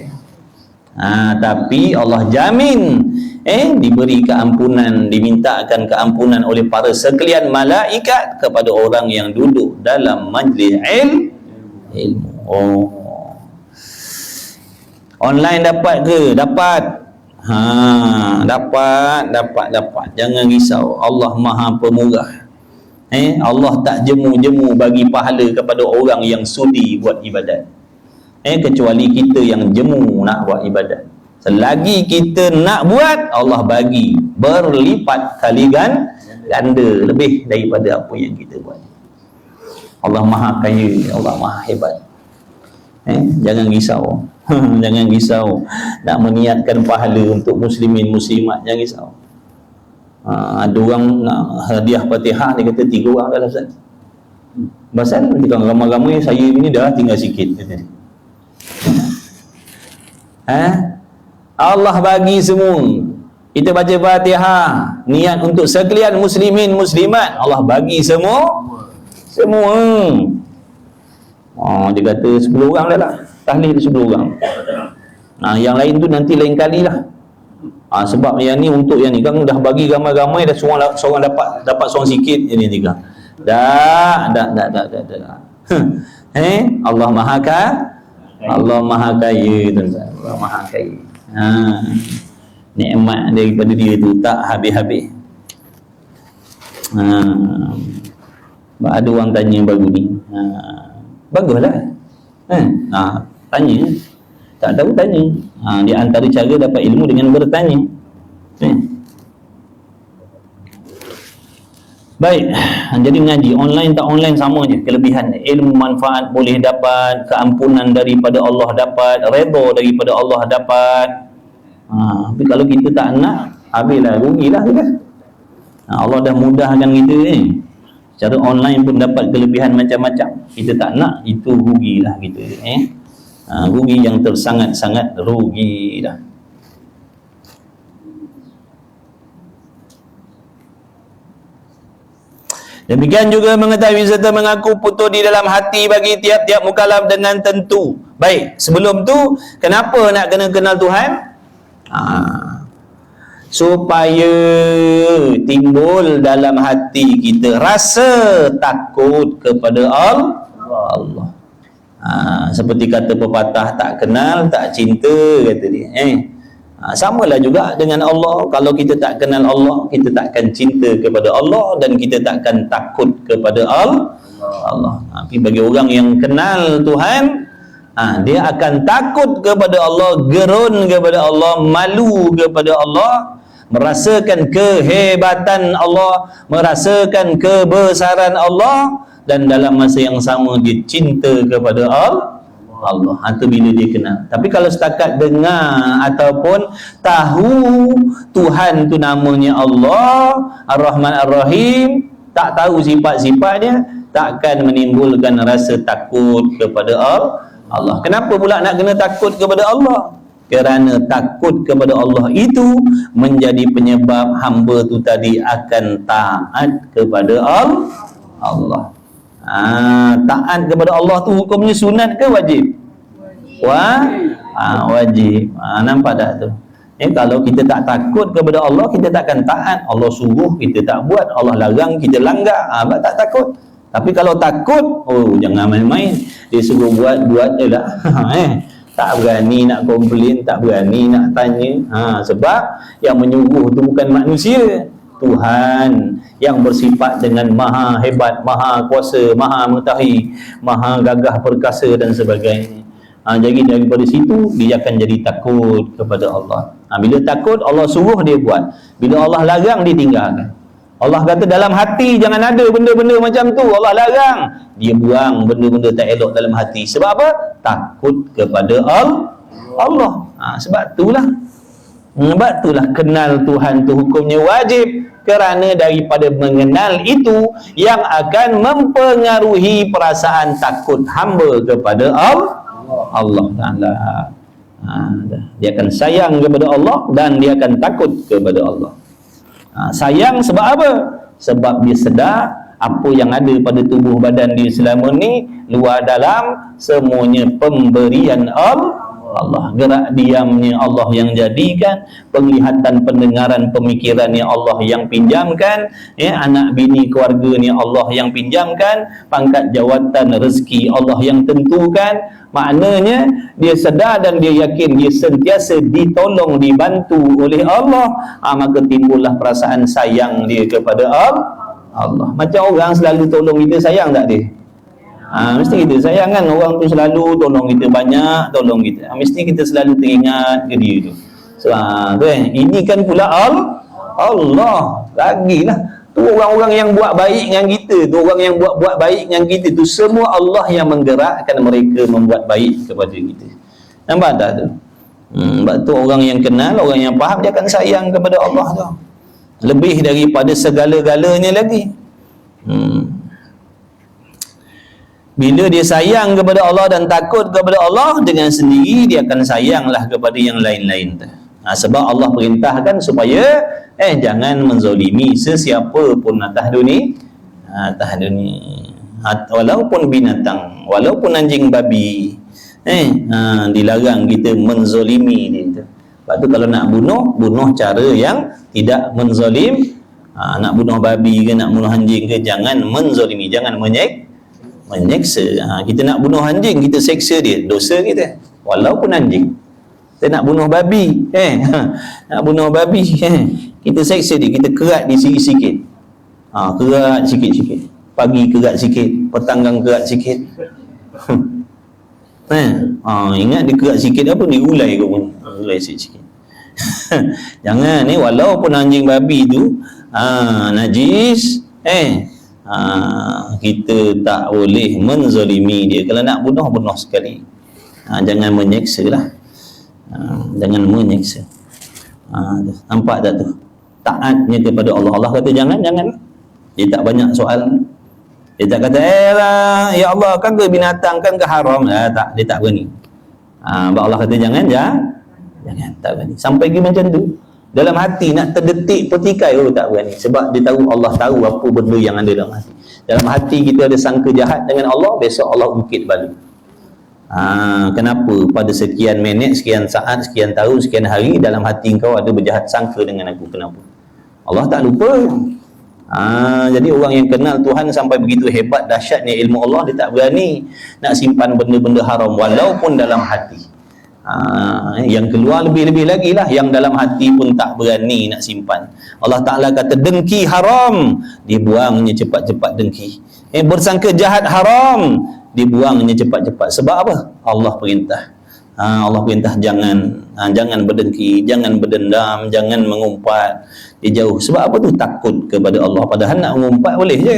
Tapi Allah jamin diberi keampunan, dimintakan keampunan oleh para sekalian malaikat kepada orang yang duduk dalam majlis ilmu. Online dapat ke? Dapat. Dapat. Jangan risau. Allah Maha Pemurah. Allah tak jemu-jemu bagi pahala kepada orang yang sudi buat ibadat. Kecuali kita yang jemu nak buat ibadat. Selagi kita nak buat, Allah bagi berlipat kali ganda lebih daripada apa yang kita buat. Allah Maha Kaya, Allah Maha Hebat. Jangan risau. Jangan risau nak meniatkan pahala untuk muslimin muslimat. Jangan risau. Ada orang nak hadiah Fatihah, dia kata 3 orang dah lah Ustaz. Pasal kita ramai-ramai, saya ni dah tinggal sikit kata dia. Allah bagi semua. Kita baca Fatihah, niat untuk sekalian muslimin muslimat, Allah bagi semua. Dia kata 10 orang dah lah tahlil, 10 orang. Yang lain tu nanti lain kali lah. Sebab yang ni untuk yang ni kan dah bagi ramai-ramai, dah seorang dapat seorang sikit, ini tiga. Dah. Allah Maha Kaya, tuan-tuan. Allah Maha Kaya. Nikmat daripada dia tu tak habis-habis. Ada orang tanya baru ni. Baguslah. Tanya. Tak tahu tanya. Di antara cara dapat ilmu dengan bertanya. Baik, jadi mengaji online tak online sama je kelebihan. Ilmu manfaat boleh dapat, keampunan daripada Allah dapat, redha daripada Allah dapat. Tapi kalau kita tak nak, habislah, rugilah tu kan. Allah dah mudahkan kita ni. Secara online pun dapat kelebihan macam-macam. Kita tak nak, itu rugilah kita. Rugi yang tersangat-sangat rugi dah. Demikian juga mengetahui serta mengaku putus di dalam hati bagi tiap-tiap mukallaf dengan tentu. Baik, sebelum tu kenapa nak kena kenal Tuhan? Supaya timbul dalam hati kita rasa takut kepada Allah. Seperti kata pepatah, tak kenal tak cinta, kata dia. Samalah juga dengan Allah. Kalau kita tak kenal Allah, kita takkan cinta kepada Allah dan kita takkan takut kepada Allah. Tapi bagi orang yang kenal Tuhan, dia akan takut kepada Allah, gerun kepada Allah, malu kepada Allah, merasakan kehebatan Allah, merasakan kebesaran Allah, dan dalam masa yang sama dia cinta kepada Allah. Itu bila dia kenal. Tapi kalau setakat dengar ataupun tahu Tuhan tu namanya Allah Ar-Rahman Ar-Rahim, tak tahu sifat-sifat dia, takkan menimbulkan rasa takut kepada Allah. Kenapa pula nak kena takut kepada Allah? Kerana takut kepada Allah itu menjadi penyebab hamba tu tadi akan taat kepada Allah. Taat kepada Allah tu hukumnya sunat ke wajib? Wajib. Nampak tak tu? Kalau kita tak takut kepada Allah, kita takkan taat. Allah suruh kita tak buat, Allah larang kita langgar, tak takut. Tapi kalau takut, jangan main-main. Dia suruh buat je lah. Tak berani nak komplain, tak berani nak tanya. Sebab yang menyuruh tu bukan manusia, Tuhan yang bersifat dengan maha hebat, maha kuasa, maha mengetahui, maha gagah perkasa dan sebagainya. Jadi daripada situ dia akan jadi takut kepada Allah. Bila takut, Allah suruh dia buat. Bila Allah larang, dia tinggalkan. Allah kata dalam hati jangan ada benda-benda macam tu. Allah larang, dia buang benda-benda tak elok dalam hati. Sebab apa? Takut kepada Allah. Sebab itulah kenal Tuhan tu hukumnya wajib, kerana daripada mengenal itu yang akan mempengaruhi perasaan takut hamba kepada Allah Ta'ala. Dia akan sayang kepada Allah dan dia akan takut kepada Allah. Sayang sebab apa? Sebab dia sedar apa yang ada pada tubuh badan dia selama ni, luar dalam, semuanya pemberian Allah. Gerak diamnya Allah yang jadikan, penglihatan, pendengaran, pemikirannya Allah yang pinjamkan, anak bini keluarganya Allah yang pinjamkan, pangkat jawatan rezeki Allah yang tentukan. Maknanya dia sedar dan dia yakin dia sentiasa ditolong, dibantu oleh Allah. Maka timbullah perasaan sayang dia kepada Allah. Macam orang selalu tolong kita, sayang tak dia? Mesti kita sayang kan. Orang tu selalu tolong kita, banyak tolong kita, mesti kita selalu teringat ke dia tu. Ini kan pula Allah lagilah. Tu orang-orang yang buat baik dengan kita, tu orang yang buat baik dengan kita tu, semua Allah yang menggerakkan mereka membuat baik kepada kita. Nampak tak tu? Sebab tu orang yang kenal, orang yang faham, dia akan sayang kepada Allah tu lebih daripada segala-galanya lagi. Bila dia sayang kepada Allah dan takut kepada Allah, dengan sendiri dia akan sayanglah kepada yang lain-lain tu. Sebab Allah perintahkan supaya jangan menzalimi sesiapa pun atas dunia, walaupun binatang, walaupun anjing babi, dilarang kita menzalimi dia tu. Sebab tu kalau nak bunuh cara yang tidak menzalim. Nak bunuh babi ke, nak bunuh anjing ke, jangan menzalimi, jangan menyeksa. Kita nak bunuh anjing, kita seksa dia, dosa kita walaupun anjing. Kita nak bunuh babi, nak bunuh babi, kita seksa dia, kita kerat dia sikit-sikit, kerat sikit-sikit, pagi kerat sikit, petanggang kerat sikit. Ingat dia kerat sikit apa, dia ulai kau pun, ulai sikit-sikit. Jangan ni, walaupun anjing babi tu najis, kita tak boleh menzalimi dia. Kalau nak bunuh sekali. Jangan menyeksa lah. Jangan menyeksa. Nampak tak tu? Taatnya kepada Allah. Allah kata jangan. Dia tak banyak soal. Dia tak kata ya Allah, kan ke binatang, kan ke haram. Tak, dia tak berani. Allah kata jangan, tak berani. Sampai ke macam tu, dalam hati nak terdetik petikai, tak berani. Sebab dia tahu, Allah tahu apa benda yang ada dalam hati. Dalam hati kita ada sangka jahat dengan Allah, besok Allah ungkit balik. Kenapa pada sekian minit, sekian saat, sekian tahun, sekian hari dalam hati kau ada berjahat sangka dengan aku? Kenapa? Allah tak lupa. Jadi orang yang kenal Tuhan sampai begitu hebat dahsyatnya ilmu Allah, dia tak berani nak simpan benda-benda haram walaupun dalam hati. Yang keluar lebih-lebih lagi lah, yang dalam hati pun tak berani nak simpan. Allah Ta'ala kata dengki haram, dibuangnya cepat-cepat dengki. Bersangka jahat haram, dibuangnya cepat-cepat. Sebab apa? Allah perintah. Allah perintah jangan berdengki, jangan berdendam, jangan mengumpat, jauh. Sebab apa tu? Takut kepada Allah. Padahal nak mengumpat boleh je,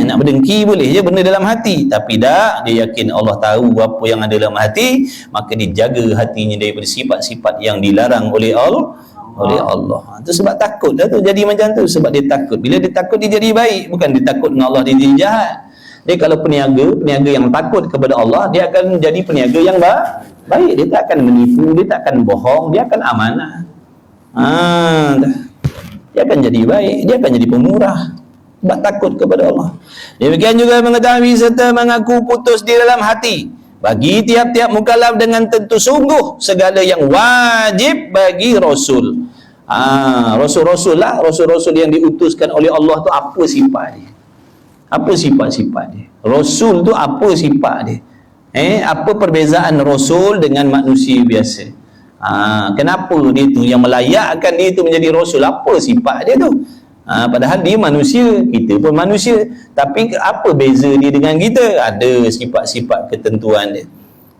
nak berdengki boleh je, benda dalam hati. Tapi dah dia yakin Allah tahu apa yang ada dalam hati, maka dia jaga hatinya daripada sifat-sifat yang dilarang oleh Allah. Itu sebab takut dah tu jadi macam tu. Sebab dia takut. Bila dia takut, dia jadi baik. Bukan dia takut dengan Allah, dia jadi jahat. Dia kalau peniaga yang takut kepada Allah, dia akan jadi peniaga yang baik. Dia tak akan menipu, dia tak akan bohong, dia akan amanah. Dia akan jadi baik, dia akan jadi pemurah. Sebab takut kepada Allah. Demikian juga mengetahui serta mengaku putus di dalam hati bagi tiap-tiap mukallaf dengan tentu sungguh segala yang wajib bagi Rasul. Rasul-Rasul lah, Rasul-Rasul yang diutuskan oleh Allah tu apa sifat dia? Apa sifat-sifat dia? Rasul tu apa sifat dia? Apa perbezaan Rasul dengan manusia biasa? Kenapa dia tu yang melayakkan dia tu menjadi Rasul? Apa sifat dia tu? Padahal dia manusia, kita pun manusia. Tapi apa beza dia dengan kita? Ada sifat-sifat ketentuan dia.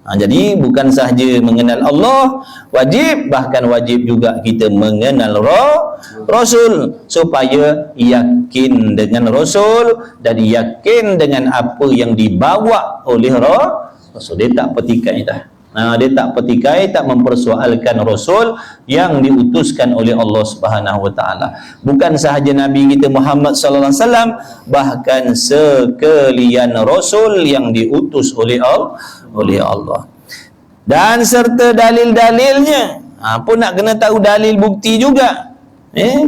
Jadi bukan sahaja mengenal Allah wajib, bahkan wajib juga kita mengenal Rasul, supaya yakin dengan Rasul dan yakin dengan apa yang dibawa oleh Rasul. Dia tak petikai dah. Dia tak petikai, tak mempersoalkan Rasul yang diutuskan oleh Allah Subhanahu Wa Taala. Bukan sahaja Nabi kita Muhammad sallallahu alaihi wasallam, bahkan sekalian Rasul yang diutus oleh Allah. Dan serta dalil-dalilnya. Pun nak kena tahu dalil bukti juga.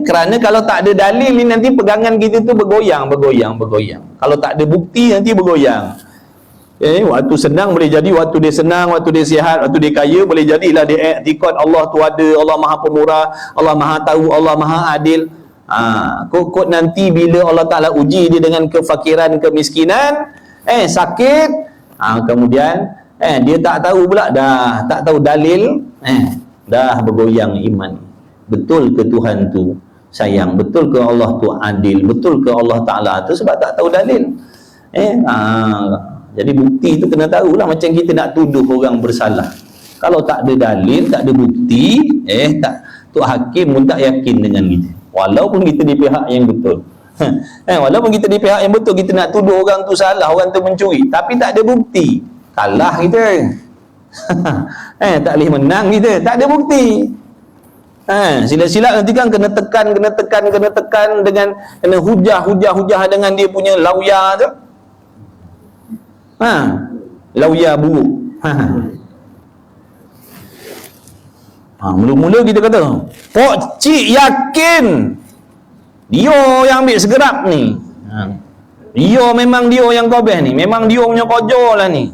Kerana kalau tak ada dalil ni nanti pegangan kita tu bergoyang. Kalau tak ada bukti nanti bergoyang. Waktu senang boleh jadi, waktu dia senang, waktu dia sihat, waktu dia kaya, boleh jadilah dia iktikad Allah tu ada, Allah Maha Pemurah, Allah Maha Tahu, Allah Maha Adil. Kok nanti bila Allah Ta'ala uji dia dengan kefakiran, kemiskinan, sakit, kemudian dia tak tahu pula, dah tak tahu dalil, dah bergoyang iman. Betul ke Tuhan tu sayang? Betul ke Allah tu adil? Betul ke Allah Ta'ala tu? Sebab tak tahu dalil. Jadi bukti tu kena tahulah. Macam kita nak tuduh orang bersalah, kalau tak ada dalil, tak ada bukti, Tok Hakim pun tak yakin dengan kita, walaupun kita di pihak yang betul. Walaupun kita di pihak yang betul, kita nak tuduh orang tu salah, orang tu mencuri, tapi tak ada bukti, kalah kita. Tak boleh menang kita, tak ada bukti. Sila-sila nanti kan kena tekan dengan kena hujah dengan dia punya lawyer tu. Lawyer buruk. Mula-mula kita kata, Pok Cik yakin dia yang ambil segerap ni, dia memang dia yang kobeh ni, memang dia punya kojo lah ni.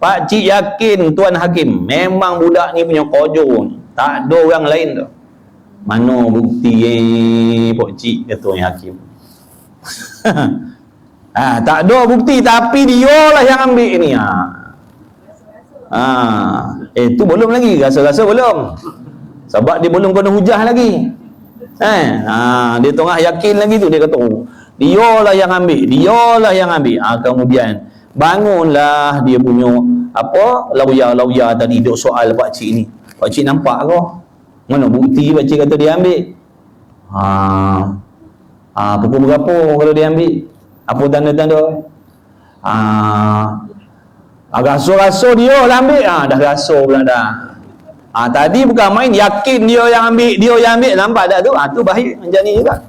Pak Cik yakin Tuan Hakim memang budak ni punya kojo ni. Tak ada orang lain tu. Mana bukti Pak Cik ketua hakim. Tak ada bukti tapi dia lah yang ambil ni. Itu belum lagi, rasa-rasa belum. Sebab dia belum kena hujah lagi. Dia tengah yakin lagi tu, dia kata dia lah yang ambil, dia lah yang ambil. Kemudian bangunlah dia punya lawyer tadi duk soal Pak Cik ni. Pak Cik nampak ke? Mana bukti Pak Cik kata dia ambil? Pukul berapa kalau dia ambil? Apa tanda-tanda? Rasa-rasa dia lah ambil. Dah rasa pula dah. Tadi bukan main yakin dia yang ambil, nampak tak tu? Tu bahaya macam ni juga.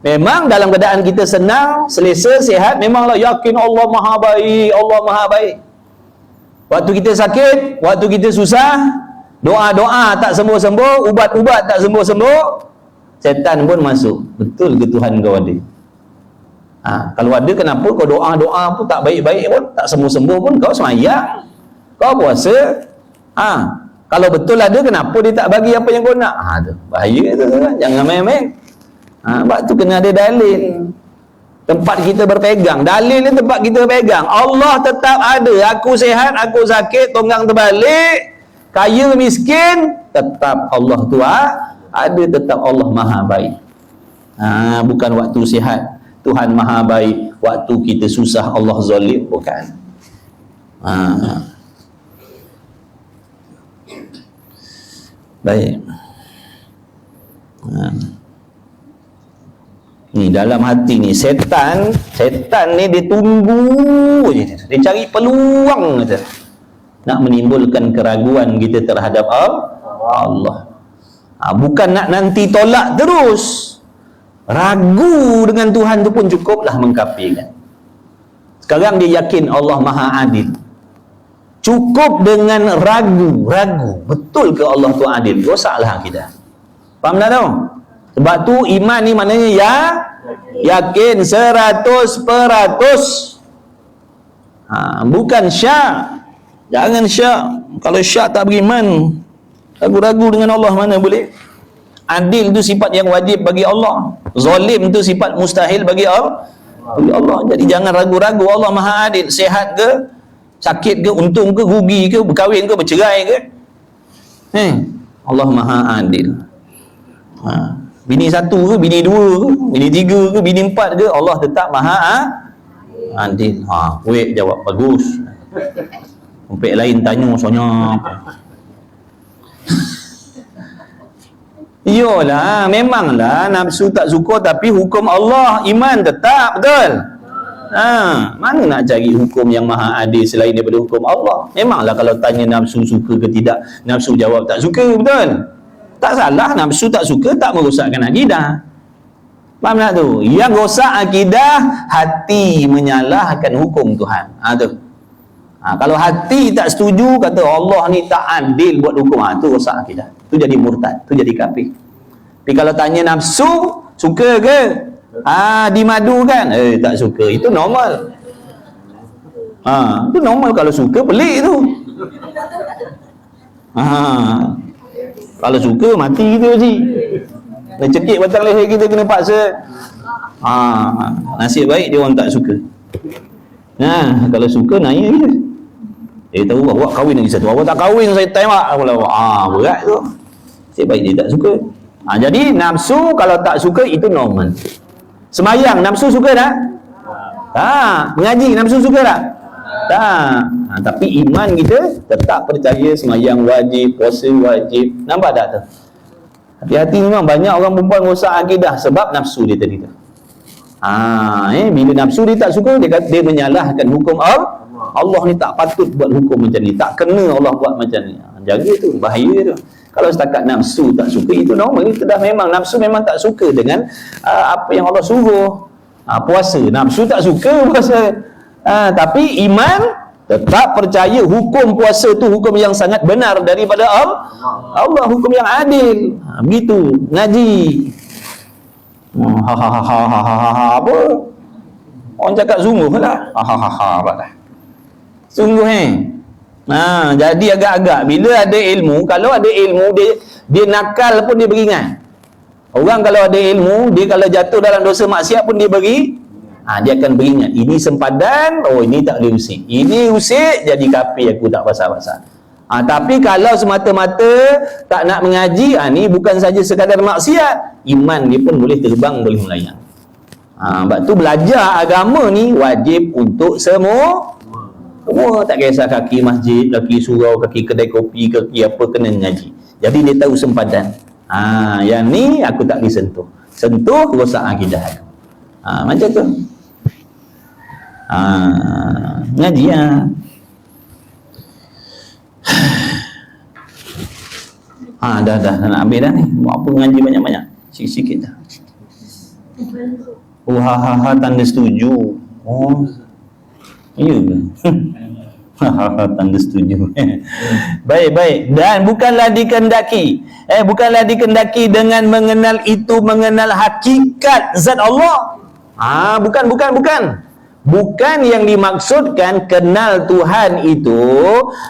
Memang dalam keadaan kita senang, selesa, sihat, memanglah yakin Allah Maha Baik, Allah Maha Baik. Waktu kita sakit, waktu kita susah, doa-doa tak sembuh-sembuh, ubat-ubat tak sembuh-sembuh, setan pun masuk. Betul ke Tuhan kau ada? Kalau ada, kenapa kau doa-doa pun tak baik-baik pun, tak sembuh-sembuh pun, kau semayang, kau puasa. Kalau betul ada, kenapa dia tak bagi apa yang kau nak? Tu bahaya tu, jangan main-main. Sebab tu kena ada dalil. Tempat kita berpegang, dalil ni tempat kita berpegang. Allah tetap ada. Aku sihat, aku sakit, tonggang terbalik, kaya miskin, tetap Allah tu ada, tetap Allah Maha Baik. Bukan waktu sihat Tuhan Maha Baik, waktu kita susah Allah zalim, bukan. Baik. Ni dalam hati ni setan ni dia tunggu je, dia cari peluang je nak menimbulkan keraguan kita terhadap Allah. Bukan nak nanti tolak terus. Ragu dengan Tuhan tu pun cukuplah mengkafirkan. Sekarang dia yakin Allah Maha Adil. Cukup dengan ragu, betul ke Allah tu adil? Rosaklah kita. Faham tak tu? Sebab tu iman ni maknanya yakin 100%. Bukan syak. Jangan syak. Kalau syak tak beriman, ragu-ragu dengan Allah mana boleh? Adil tu sifat yang wajib bagi Allah. Zalim tu sifat mustahil bagi Allah. Jadi jangan ragu-ragu Allah Maha Adil. Sihat ke, sakit ke, untung ke, rugi ke, berkahwin ke, bercerai ke, Allah Maha Adil. Bini satu ke, bini dua ke, bini tiga ke, bini empat ke, Allah tetap Maha Adil. Kuih jawab bagus. Umpik lain tanya soalnya apa? Iyalah, memanglah nafsu tak suka, tapi hukum Allah iman tetap, betul? Mana nak cari hukum yang Maha Adil selain daripada hukum Allah? Memanglah kalau tanya nafsu suka ke tidak, nafsu jawab tak suka, betul? Tak salah, nafsu tak suka tak merosakkan akidah. Faham tak tu? Yang rosak akidah, hati menyalahkan hukum Tuhan. Kalau hati tak setuju, kata Allah ni tak adil buat hukum, tu rosak akidah. Tu jadi murtad, tu jadi kafir. Tapi kalau tanya nafsu, suka ke? Dimadu kan? Tak suka. Itu normal. Itu normal. Kalau suka, pelik tu. Kalau suka, mati kita je. Dah cekik batang leher kita, kena paksa. Nasib baik dia orang tak suka. Kalau suka, naya je. Dia tahu awak kahwin lagi satu, awak tak kahwin, saya tembak. Berat tu. Nasib baik dia tak suka. Jadi nafsu kalau tak suka itu normal. Semayang nafsu suka tak? Mengaji nafsu suka tak? Tapi iman kita tetap percaya semayang wajib, puasa wajib. Nampak tak tu? Hati-hati memang banyak orang perempuan rosak akidah sebab nafsu dia tadi tu. Bila nafsu dia tak suka, dia menyalahkan hukum Allah ni tak patut buat hukum macam ni, tak kena Allah buat macam ni. Jaga tu, bahaya tu. Kalau setakat nafsu tak suka, itu normal. Itu dah memang nafsu memang tak suka dengan apa yang Allah suruh. Puasa, nafsu tak suka puasa. Tapi iman tetap percaya hukum puasa tu hukum yang sangat benar daripada Allah, hukum yang adil. Begitu ngaji. Apa? Orang cakap sungguh lah. Apa dah? Sungguh Jadi agak-agak bila ada ilmu, kalau ada ilmu dia nakal pun dia beringat. Orang kalau ada ilmu, dia kalau jatuh dalam dosa maksiat pun dia dia akan beringat. Ini sempadan, ini tak boleh usik. Ini usik, jadi kafir aku tak pasal-pasal. Tapi kalau semata-mata tak nak mengaji, ni bukan saja sekadar maksiat, iman dia pun boleh terbang, boleh melayang. Sebab tu belajar agama ni wajib untuk semua, tak kisah kaki masjid, kaki surau, kaki kedai kopi, kaki apa, kena mengaji. Jadi dia tahu sempadan. Yang ni aku tak boleh sentuh rosak akidah aku. Macam tu. Ngaji dah nak habis dah ni. Buat apa ngaji banyak-banyak? Sikit-sikit dah. Tanda setuju. Ya ke? Tanda setuju. Baik. Dan bukanlah dikehendaki dengan mengenal hakikat zat Allah. Bukan yang dimaksudkan kenal Tuhan itu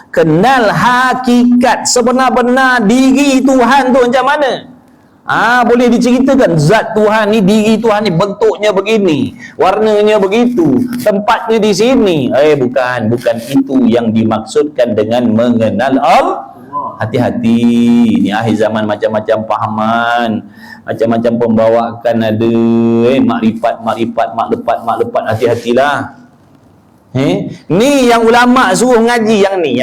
kenal hakikat sebenar-benar diri Tuhan tu macam mana. Boleh diceritakan zat Tuhan ni, diri Tuhan ni bentuknya begini, warnanya begitu, tempatnya di sini. Bukan itu yang dimaksudkan dengan mengenal Allah. Hati-hati, ni akhir zaman macam-macam pahaman, macam-macam pembawakan ada, makrifat, maklepat, hati-hatilah. Ni yang ulama suruh ngaji, yang ni.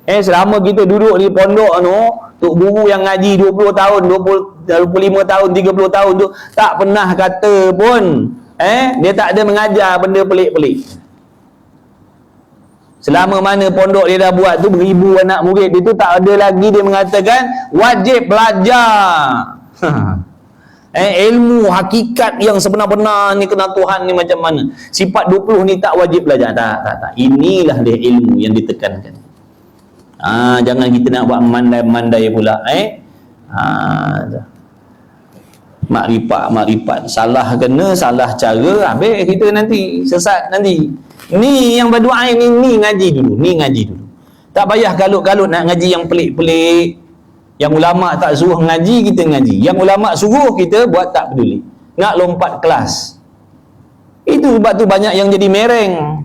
Selama kita duduk di pondok tok guru yang ngaji 20 tahun, 25 tahun, 30 tahun tu tak pernah kata pun dia tak ada mengajar benda pelik-pelik. Selama mana pondok dia dah buat tu, beribu anak murid dia tu, tak ada lagi dia mengatakan wajib belajar ilmu hakikat yang sebenar-benar ni, kenal Tuhan ni macam mana, sifat 20 ni tak wajib belajar. Tak. Inilah dia ilmu yang ditekankan. Jangan kita nak buat mandai-mandai pula. Makrifat salah kena, salah cara, habis kita nanti sesat nanti. Ni yang berdoa ni ngaji dulu. Tak payah kalut-kalut nak ngaji yang pelik-pelik. Yang ulama tak suruh ngaji, kita ngaji. Yang ulama suruh kita buat, tak peduli. Nak lompat kelas. Itu sebab tu banyak yang jadi mereng.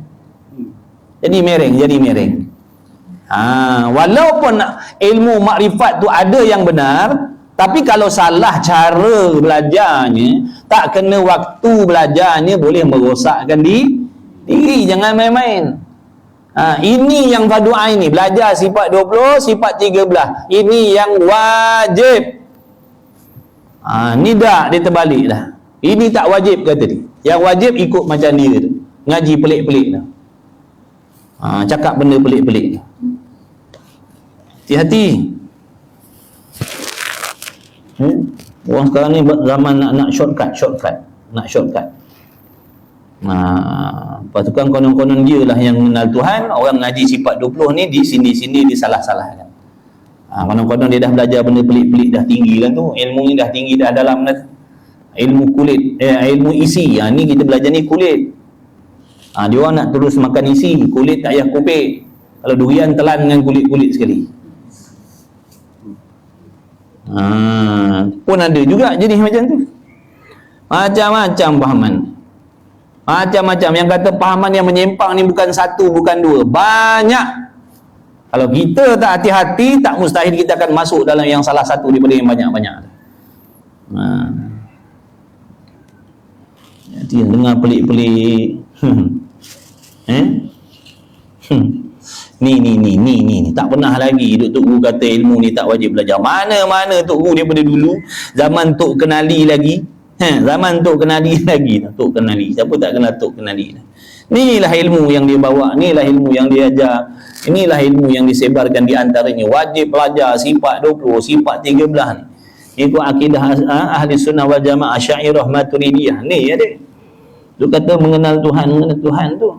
Jadi mereng. Walaupun ilmu makrifat tu ada yang benar, tapi kalau salah cara belajarnya, tak kena waktu belajarnya, boleh merosakkan diri. Jangan main-main. Ini yang fardu ain ni, belajar sifat 20, sifat 13. Ini yang wajib. Ni dah dia terbalik dah. Ini tak wajib kata dia. Yang wajib ikut macam dia tu. Ngaji pelik-pelik dah. Cakap benda pelik-pelik. Hati-hati. Orang sekarang ni zaman nak shortcut. Pasukan konon-konon dia lah yang mengenal Tuhan. Orang ngaji sifat 20 ni di sini-sini disalah-salahkan. Konon-konon dia dah belajar benda pelik-pelik, dah tinggi lah tu, ilmu ni dah tinggi, dah dalam dah. Ilmu kulit, ilmu isi. Ni kita belajar ni kulit. Dia orang nak terus makan isi, kulit tak payah kupik. Kalau durian telan dengan kulit-kulit sekali. Pun ada juga jenis macam tu. Macam-macam pahaman. Macam-macam. Yang kata pahaman yang menyimpang ni bukan satu, bukan dua, banyak. Kalau kita tak hati-hati, tak mustahil kita akan masuk dalam yang salah satu daripada yang banyak-banyak. Jadi yang dengar pelik-pelik. Ni tak pernah lagi Tok Guru kata ilmu ni tak wajib belajar. Mana-mana Tok Guru daripada dulu, zaman Tok Kenali lagi. Zaman Tok Kenali lagi. Tok Kenali, siapa tak kenal Tok Kenali? Inilah ilmu yang dia bawa, inilah ilmu yang dia ajar, inilah ilmu yang disebarkan di antaranya. Wajib belajar sifat 20, sifat 13 ni. Itu akidah ahli sunnah wal jamaah, Asy'ariyah, Maturidiyah. Ni ya dia. Dia kata mengenal Tuhan tu.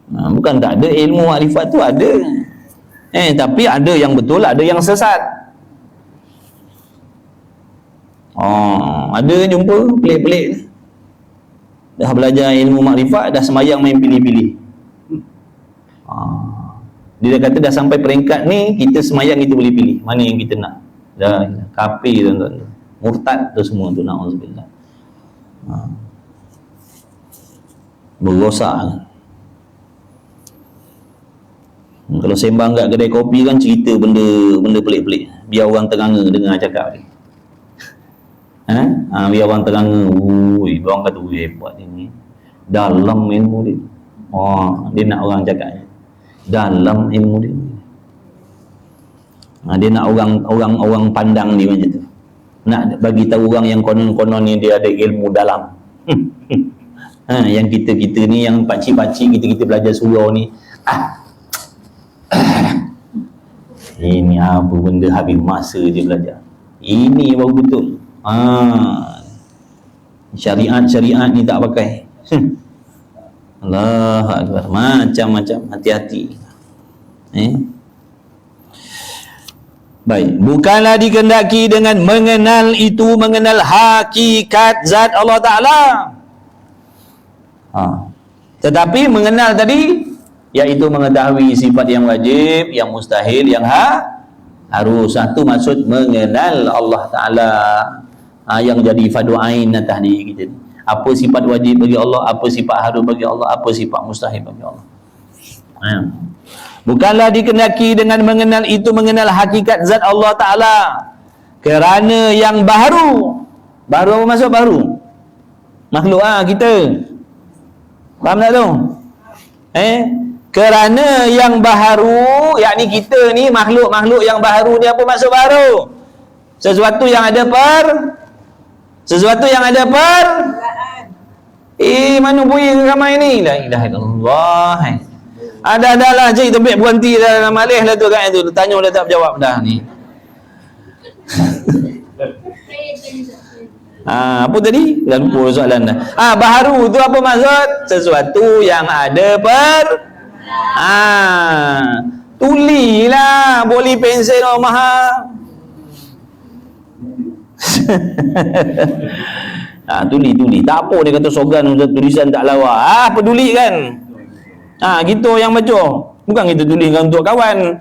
Bukan tak ada, ilmu makrifat tu ada. Tapi ada yang betul, ada yang sesat. Ada jumpa pelik-pelik. Dah belajar ilmu makrifat, dah semayang main pilih-pilih. Dia dah kata dah sampai peringkat ni, kita semayang kita boleh pilih mana yang kita nak. Dah kafir tuan-tuan, murtad tu semua tu, na'udzubillah. Berrosak kan. Kalau sembang kat kedai kopi kan cerita benda pelik-pelik, biar orang teranga dengar cakap ni. Biar orang teranga, orang kata hebat ini, dalam ilmu dia. Dia nak orang cakap dalam ilmu dia. Dia nak orang pandang dia macam tu. Nak bagi tahu orang yang konon-konon ni dia ada ilmu dalam. Yang kita ni, yang pakcik-pakcik kita belajar surau ni, ini apa benda habis masa je belajar. Ini baru betul. Syariat ni tak pakai. Allahu Akbar. Macam-macam, hati-hati. Baik, bukanlah dikehendaki dengan mengenal itu mengenal hakikat zat Allah Ta'ala. Tetapi mengenal tadi iaitu mengetahui sifat yang wajib, yang mustahil, yang harus. Satu maksud mengenal Allah Ta'ala, yang jadi fardu ain atas diri kita ni. Apa sifat wajib bagi Allah, apa sifat harus bagi Allah, apa sifat mustahil bagi Allah. Bukanlah dikehendaki dengan mengenal itu mengenal hakikat zat Allah Ta'ala, kerana yang baru apa maksud baru? Makhluk kita. Faham tak tu? Kerana yang baharu, yakni kita ni makhluk-makhluk yang baharu ni, apa maksud baru? Sesuatu yang ada mana bunyi ramai ni? La ilaha illallah. Ada cik tebik berhenti dah malih lah tu kan, tu tanya dah tak berjawab dah ni. Apa tadi? Dah lupa soalan dah. Baharu tu apa maksud? Sesuatu yang ada tulilah, boli pensel mahal. Tuli tak apa dia kata sogan tulisan tak lawa. Peduli kan. Gitu yang baca. Bukan kita tuliskan untuk kawan.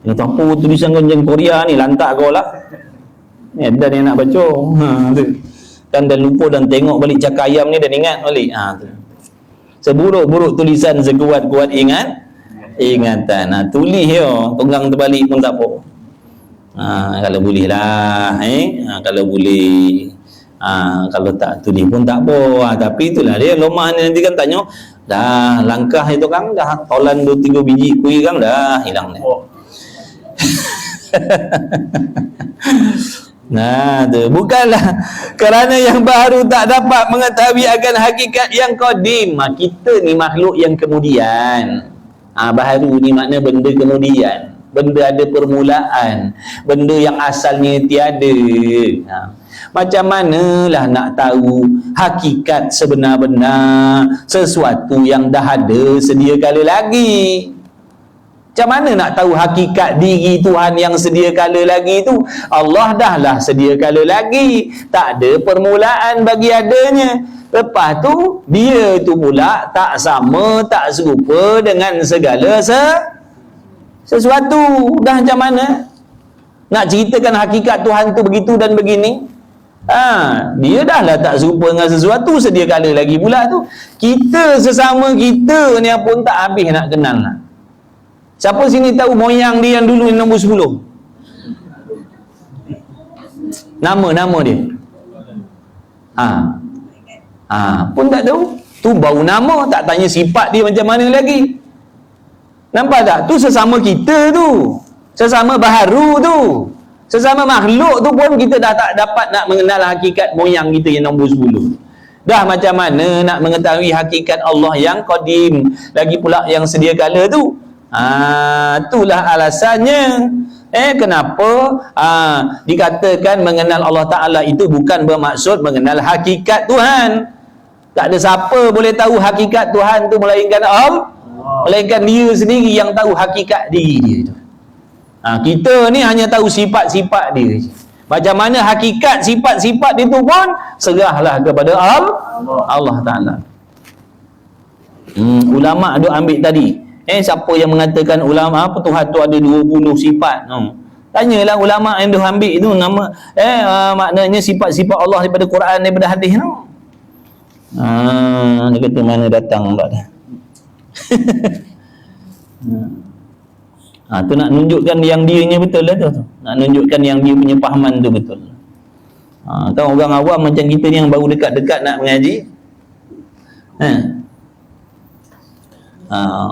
Dia kata apa tulisan kau yang Korea ni, lantak kau lah. Dan yang nak baca. Dan lupa dan tengok balik cakap ayam ni dan ingat balik. Seburuk-buruk tulisan sekuat-kuat ingatan. Tulis yo, tunggang terbalik pun tak apa. Kalau boleh lah, kalau boleh. Kalau tak tulis pun tak apa. Tapi itulah dia lomah ni, nanti kan tanya, dah langkah itu kan dah tolan 2-3 biji kuih kan dah hilang ni. Bukanlah kerana yang baru tak dapat mengetahui akan hakikat yang qadim. Kita ni makhluk yang kemudian. Baharu ni makna benda kemudian, benda ada permulaan, benda yang asalnya tiada. Macam manalah nak tahu hakikat sebenar-benar sesuatu yang dah ada sedia kala lagi? Macam mana nak tahu hakikat diri Tuhan yang sedia kala lagi tu? Allah dah lah sedia kala lagi, tak ada permulaan bagi adanya. Lepas tu dia tu pula tak sama, tak serupa dengan segala sesuatu. Dah macam mana nak ceritakan hakikat Tuhan tu begitu dan begini? Dia dah lah tak serupa dengan sesuatu sedia kala lagi pula tu. Kita sesama kita ni pun tak habis nak kenal lah. Siapa sini tahu moyang dia yang dulu nombor 10? Nama dia. Pun tak tahu. Tu baru nama, tak tanya sifat dia macam mana lagi. Nampak tak? Tu sesama kita tu. Sesama baharu tu. Sesama makhluk tu pun kita dah tak dapat nak mengenal hakikat moyang kita yang nombor 10. Dah macam mana nak mengetahui hakikat Allah yang qadim, lagi pula yang sedia kala tu? Itulah alasannya kenapa dikatakan mengenal Allah Ta'ala itu bukan bermaksud mengenal hakikat Tuhan. Tak ada siapa boleh tahu hakikat Tuhan tu melainkan Allah, melainkan dia sendiri yang tahu hakikat diri dia itu. Kita ni hanya tahu sifat-sifat dia. Macam mana hakikat sifat-sifat itu pun serahlah kepada Allah Ta'ala. Ulama' duk ambil tadi Siapa yang mengatakan ulama apa Tuhan tu ada 20 sifat? Tanyalah ulama yang dah ambil itu nama maknanya sifat-sifat Allah daripada Quran, daripada hadis tu. Dia kata mana datang pula dah. Tu nak nunjukkan yang dianya betul lah tu. Nak nunjukkan yang dia punya pahaman tu betul. Kan orang awam macam kita ni yang baru dekat-dekat nak mengaji.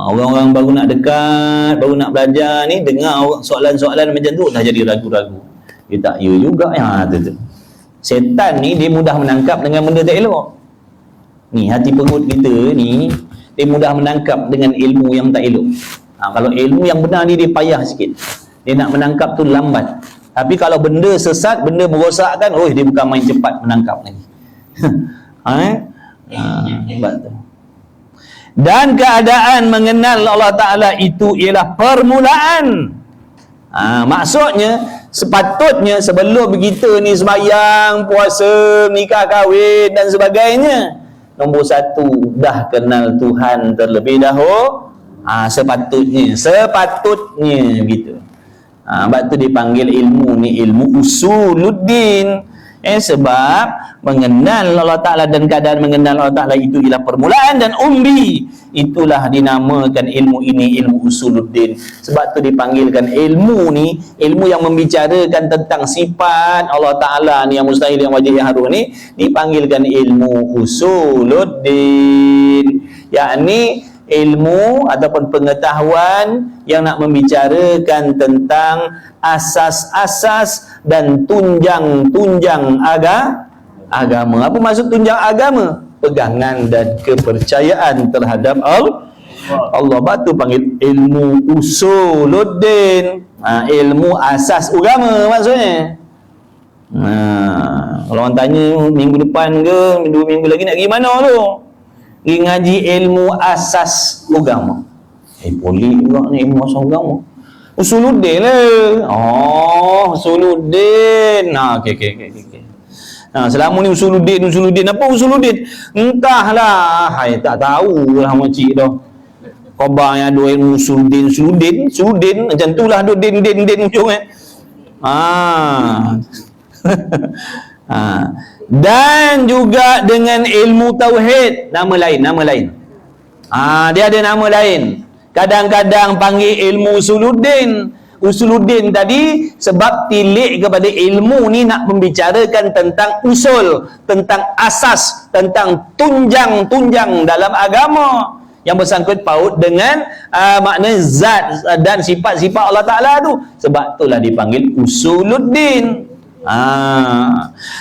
Orang-orang baru nak dekat, baru nak belajar ni, dengar soalan-soalan macam tu dah jadi ragu-ragu. Dia tak ya juga tu. Setan ni dia mudah menangkap dengan benda tak elok. Ni hati perut kita ni dia mudah menangkap dengan ilmu yang tak elok. Kalau ilmu yang benar ni dia payah sikit. Dia nak menangkap tu lambat. Tapi kalau benda sesat, benda merosakkan, dia bukan main cepat menangkap lagi. Hebat tu. Dan keadaan mengenal Allah Ta'ala itu ialah permulaan. Maksudnya sepatutnya sebelum kita ni sembahyang, puasa, nikah kahwin dan sebagainya, nombor satu dah kenal Tuhan terlebih dahulu. Sepatutnya begitu. Sebab tu dipanggil ilmu ni ilmu usuluddin. Sebab mengenal Allah Ta'ala dan keadaan mengenal Allah Ta'ala itu ialah permulaan dan umbi. Itulah dinamakan ilmu ini ilmu usuluddin. Sebab tu dipanggilkan ilmu ni, ilmu yang membicarakan tentang sifat Allah Ta'ala ni yang mustahil, yang wajib, yang harus ni, dipanggilkan ilmu usuluddin. Yakni ilmu ataupun pengetahuan yang nak membicarakan tentang asas-asas dan tunjang-tunjang agama. Apa maksud tunjang agama? Pegangan dan kepercayaan terhadap Allah. Batu panggil ilmu usuluddin. Ilmu asas agama maksudnya. Kalau orang tanya minggu depan ke 2 minggu lagi nak pergi mana tu? Pergi ngaji ilmu asas agama. Boleh juga ni ilmu asas agama. Usuluddin lah. Usuluddin. Okey. Selama ni usuluddin. Apa usuluddin? Entahlah. Tak tahu lah makcik dah. Khabar yang ada ilmu usuluddin. Macam tu lah ada din ujung Dan juga dengan ilmu tauhid, nama lain. Dia ada nama lain. Kadang-kadang panggil ilmu usuluddin tadi sebab tilik kepada ilmu ni nak membicarakan tentang usul, tentang asas, tentang tunjang dalam agama yang bersangkut paut dengan makna zat dan sifat-sifat Allah Ta'ala tu. Sebab itulah dipanggil usuluddin.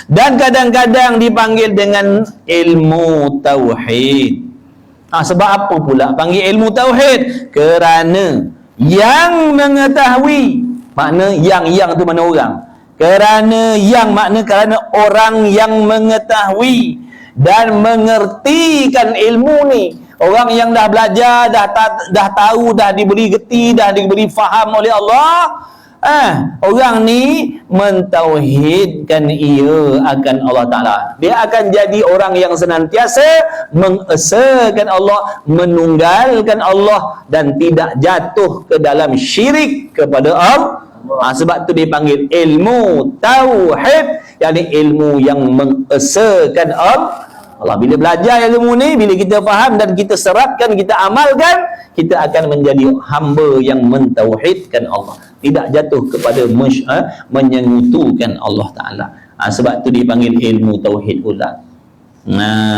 Dan kadang-kadang dipanggil dengan ilmu tauhid. Sebab apa pula panggil ilmu tauhid? Kerana yang mengetahui, makna yang tu mana orang? Kerana orang yang mengetahui dan mengertikan ilmu ni, orang yang dah belajar, dah tahu, dah diberi geti, dah diberi faham oleh Allah, orang ni mentauhidkan ia akan Allah Ta'ala. Dia akan jadi orang yang senantiasa mengesakan Allah, menunggalkan Allah dan tidak jatuh ke dalam syirik kepada Allah. Sebab tu dipanggil ilmu tauhid, yakni ilmu yang mengesakan Allah. Bila belajar ilmu ni, bila kita faham dan kita serapkan, kita amalkan, kita akan menjadi hamba yang mentauhidkan Allah, tidak jatuh kepada menyengutukan Allah Ta'ala. Sebab tu dipanggil ilmu tauhid pula.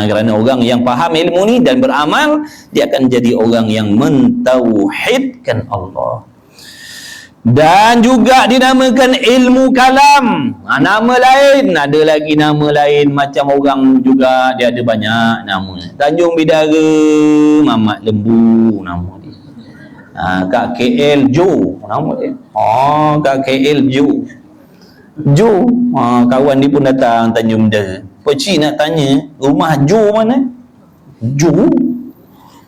Kerana orang yang faham ilmu ni dan beramal, dia akan jadi orang yang mentauhidkan Allah. Dan juga dinamakan ilmu kalam. Nama lain, ada lagi nama lain macam orang juga, dia ada banyak nama. Tanjung Bidara Mamat Lembu nama dia. Kat KL Jo nama dia. Kat KL Jo. Kawan dia pun datang Tanjung Bidara. Pak Cik nak tanya, rumah Jo mana? Jo?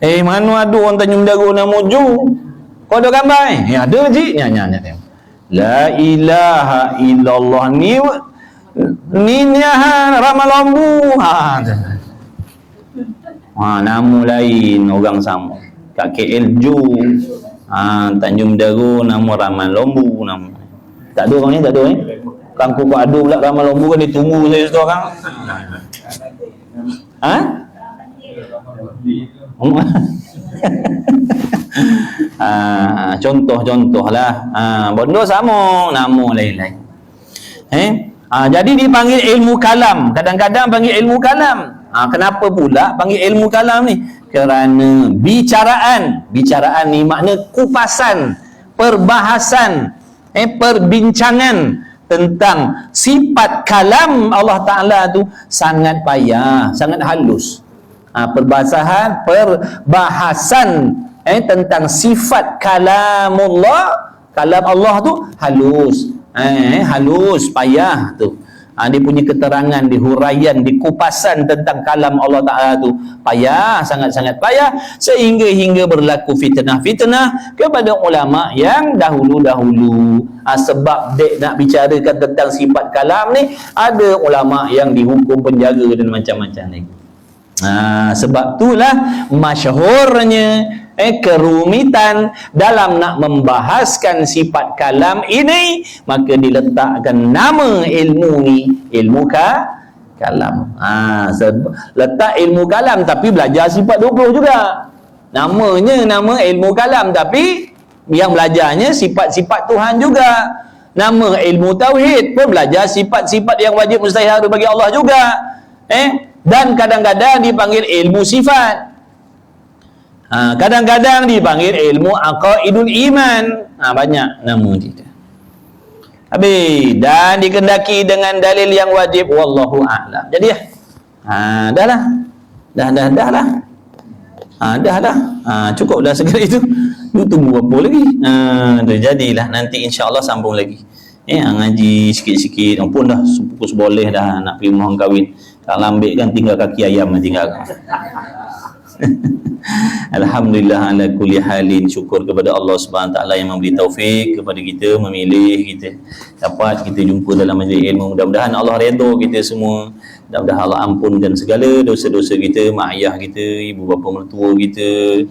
Mana ada orang Tanjung Bidara nama Jo? Kau ada gambar ada Cik? Nyanyi. La ilaha illallah ni Ramal Lambu. Nama lain orang sama. kat KL Ju, Tanjung Daru nama Ramal Lombu nama. Tak ada orang ni, tak ada ni. Kangkung kau ada pula Ramal Lombu kan, dia tunggu saya satu orang. Contoh-contoh lah. Bondo sama, nama lain-lain. Jadi dipanggil ilmu kalam. Kadang-kadang panggil ilmu kalam. Kenapa pula panggil ilmu kalam ni? Kerana bicaraan ni makna kupasan, perbahasan, perbincangan tentang sifat kalam Allah Ta'ala tu sangat payah, sangat halus. Perbahasan tentang sifat kalamullah, kalam Allah tu halus, halus, payah tu. Dia punya keterangan, dihuraian, dikupasan tentang kalam Allah Ta'ala tu payah, sangat-sangat payah, sehingga berlaku fitnah kepada ulama yang dahulu-dahulu. Sebab dek nak bicarakan tentang sifat kalam ni, ada ulama yang dihukum penjara dan macam-macam lagi. Sebab itulah masyhurnya kerumitan dalam nak membahaskan sifat kalam ini, maka diletakkan nama ilmu ni, ilmu kalam. Letak ilmu kalam tapi belajar sifat 20 juga. Namanya nama ilmu kalam tapi yang belajarnya sifat-sifat Tuhan juga. Nama ilmu tauhid pun belajar sifat-sifat yang wajib mustahil bagi Allah juga. Dan kadang-kadang dipanggil ilmu sifat. Kadang-kadang dipanggil ilmu aqaidul iman. Banyak nama dia. Habis, dan dikendaki dengan dalil yang wajib, wallahu a'lam. Jadi dah lah. Cukup dah segala itu. Tunggu apa lagi? Jadilah nanti insya-Allah sambung lagi. Ngaji sikit-sikit. Ampun dah, pukul seboleh dah nak pergi mohon kahwin. Kalau ambil kan tinggal kaki ayam tinggal. Alhamdulillah ala kulli halin, syukur kepada Allah Subhanahu taala yang memberi taufik kepada kita, memilih kita dapat kita jumpa dalam majlis ilmu. Mudah-mudahan Allah redha kita semua. Mudah-mudahan Allah ampunkan segala dosa-dosa kita, mak ayah kita, ibu bapa mertua kita,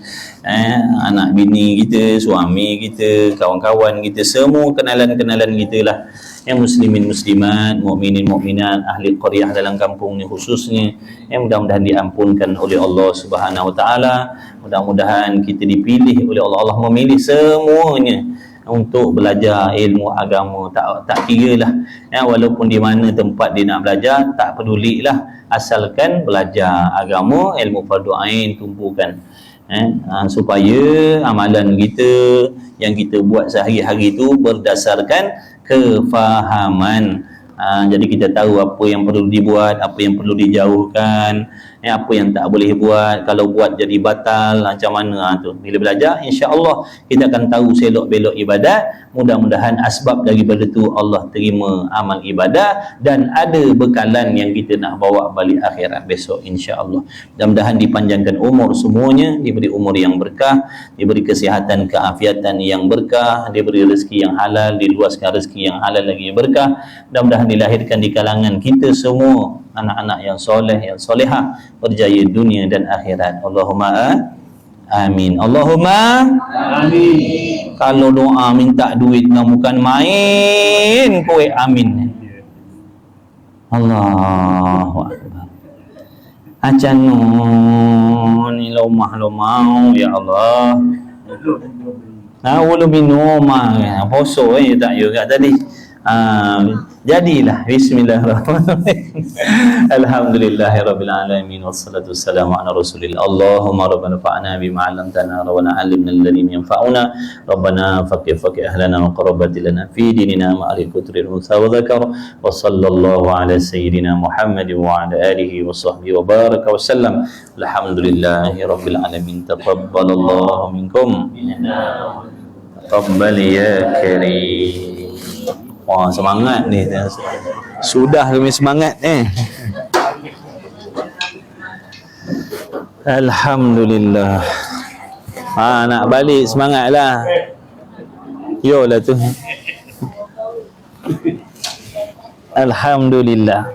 anak bini kita, suami kita, kawan-kawan kita, semua kenalan-kenalan kita lah. Yang muslimin muslimat, mukminin mukminat, ahli qaryah dalam kampung ni khususnya, yang mudah-mudahan diampunkan oleh Allah Subhanahu wa taala. Mudah-mudahan kita dipilih oleh Allah. Allah memilih semuanya untuk belajar ilmu agama. Tak kira lah walaupun di mana tempat dia nak belajar, tak pedulilah, asalkan belajar agama, ilmu fardu ain tumpukan. Supaya amalan kita yang kita buat sehari-hari itu berdasarkan kefahaman. Jadi kita tahu apa yang perlu dibuat, apa yang perlu dijauhkan, apa yang tak boleh buat. Kalau buat jadi batal, macam mana tu. Bila belajar, insya-Allah kita akan tahu selok-belok ibadat. Mudah-mudahan asbab daripada tu Allah terima amal ibadat dan ada bekalan yang kita nak bawa balik akhirat besok, insya-Allah. Mudah-mudahan dipanjangkan umur semuanya, diberi umur yang berkah, diberi kesihatan, keafiatan yang berkah, diberi rezeki yang halal, diluaskan rezeki yang halal lagi yang berkah. Mudah-mudahan dilahirkan di kalangan kita semua anak-anak yang soleh, yang solehah, berjaya dunia dan akhirat. Allahumma amin. Allahumma amin. Kalau doa minta duit bukan main, kowe amin. Allahu akbar. Acan ni lomah ya Allah. Wala minum poso tak juga tadi. Jadilah bismillahirrahmanirrahim. Alhamdulillahirabbil alamin wassalatu wassalamu ala rasulillah. Allahumma rabbana fa'na bima 'allamtana wa 'allimna alladhi yanfa'una. Rabbana faqih ahlana wa qarabati lana fi dinina ma'al kutri al-unsa wa dzakar. Wa sallallahu ala sayyidina Muhammad wa ala alihi wa sahbihi wa baraka wa sallam. Alhamdulillahirabbil alamin. Taqabbalallahu minkum. Taqabbal ya karim. Wah, semangat ni. Sudah kami semangat Alhamdulillah. Nak balik semangatlah. Yolah tu. Alhamdulillah.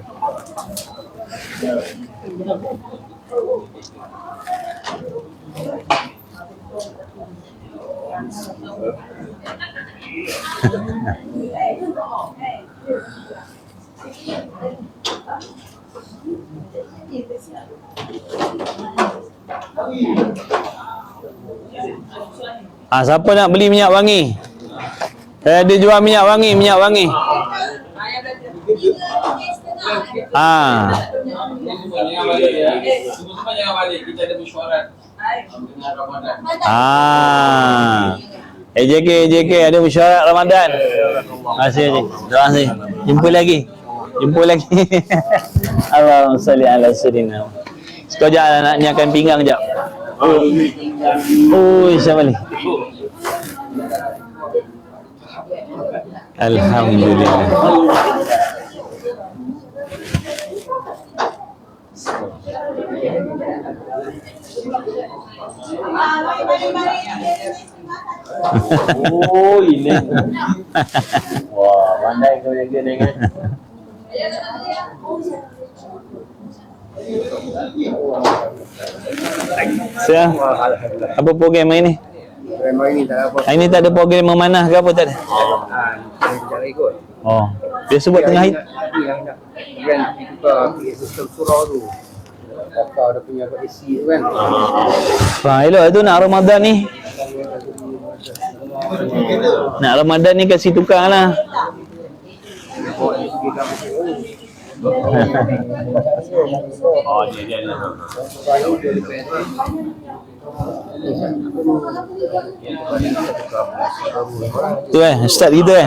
Siapa nak beli minyak wangi? Dia jual minyak wangi, minyak wangi. AJK ada mesyuarat Ramadan. Terima kasih Haji. Terima kasih. Jumpa lagi. Allahumma salli ala sayyidina. Sekejap nak nyiapkan pinggang sekejap. Siapa ni? Alhamdulillah. Ini. Wah, pandai kau jaga ni kan. Apa program hari ni? Hari ni tak ada program memanah ke apa, tak ada? Cara ikut. Biasa buat tengah hari. Kan kita sistem surau tu. Kakak ada punya AC tu kan. Elok tu nak Ramadan ni. Nak Ramadan ni kasih tukar lah. Tu start kita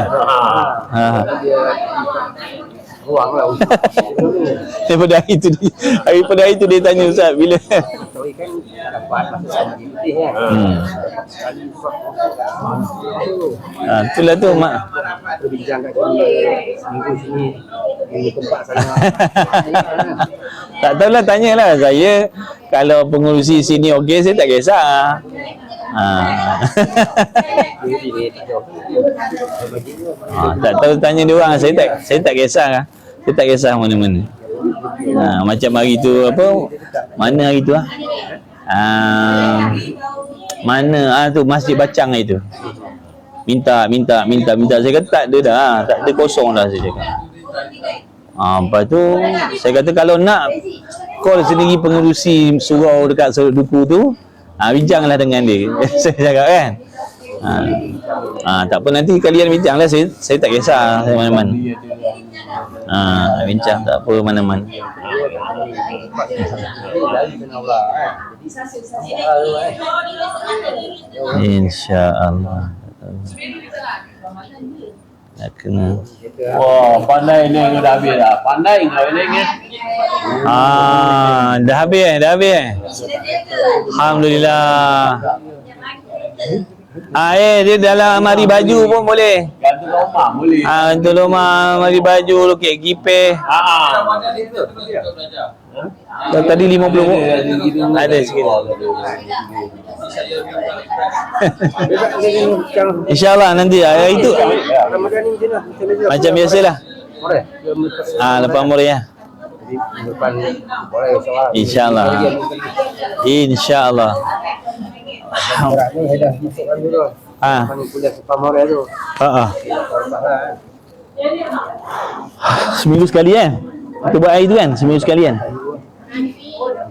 Ruang lah. Daripada hari tu dia tanya Ustaz bila Tapi kan dapat masa sama putih kan. Itulah tu mak. Berbincang kat sini seminggu sini minggu tempat sana. Tak tahulah, tanyalah saya. Kalau pengurusi sini okey, saya tak kisah. Tak tahu, tanya dia orang. Saya tak kisah. Saya tak kisah mana-mana. Macam hari tu mana hari tu mana tu Masjid Bacang itu. Minta. Saya kata tak ada dah. Tak ada, kosong dah saya cakap. Lepas tu saya kata kalau nak call sendiri pengurusi surau dekat Duku tu, bincanglah dengan dia. Saya cakap kan. Tak apa, nanti kalian bincanglah, saya tak kisah saya mana-mana. Bincang tak apa mana-mana. InsyaAllah. Nak kena. Wah, pandai ni kau dah habis dah. Pandai kau ni kan. Dah habis Alhamdulillah. Dia dalam almari baju pun boleh. Gantung rumah boleh. Gantung rumah, almari baju, lukis kipas. Tadi 50 ada sikit. InsyaAllah nanti itu Ramadan ni macam biasalah. Lepas Mureh InsyaAllah. Seminggu sekali kan? Kita buat hari tu kan? Seminggu sekali kan?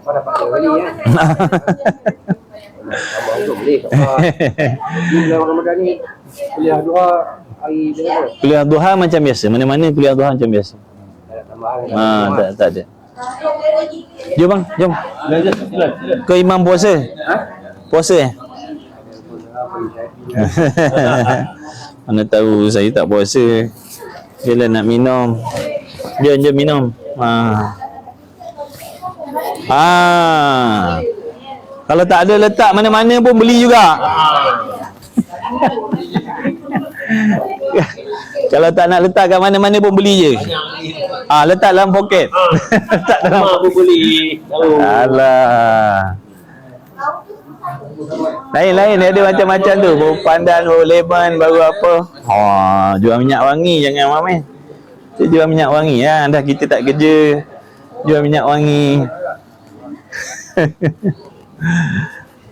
Kau dapat kali kan. Abang tu boleh. Bulan Ramadan ni kuliah duha hari berapa? Kuliah duha macam biasa. Mana-mana kuliah duha macam biasa. Tak ada. Jom bang, jom. Kau imam puasa? Puasa mana tahu saya tak puasa. Bila nak minum, jom minum. Kalau tak ada letak mana-mana pun beli juga. Kalau tak nak letak kat mana-mana pun beli je. Letak dalam poket. Letak dalam aku beli. Alah. Lain dia ada macam-macam tu. Baru pandan, baru lemon, baru apa. Jual minyak wangi, jangan main. Kita jual minyak wangi ya. Dah kita tak kerja, jual minyak wangi.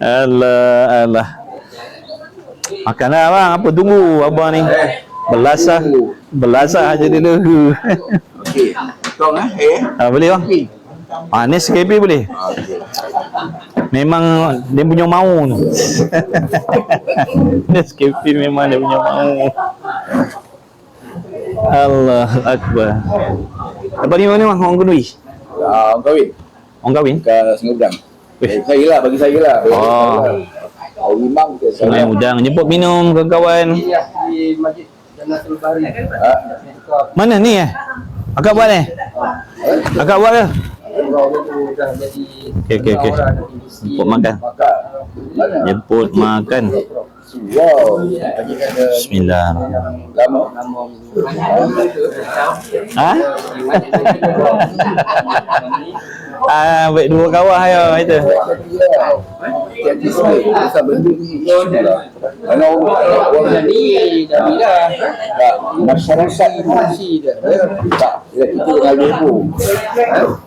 Alah. Makanlah abang, apa tunggu abang ni? Belasah je dulu. Okey. Tong Boleh bang? Nescafe boleh? Okey. Memang dia punya mau tu. Nescafe memang dia punya mau. Allah Akbar. Apa ni mana bang? Orang kenduri? Orang kahwin Orang kahwin? kat Sungai Udang. Saya lah, bagi saya lah. Orang imam ke Sungai Udang. Jemput minum kawan-kawan. Di Masjid Jannatul Bahri. Mana ni Akak buat Akak buat ke? Orang tu dah jadi Okey. Jemput makan. Jemput makan. Wow. Bismillah. Lama. Baik dua kawah ya itu. Jadi saya sampai ni. Mana orang ni dah bila masyarakat kursi dia. tak. Kita dengan ibu.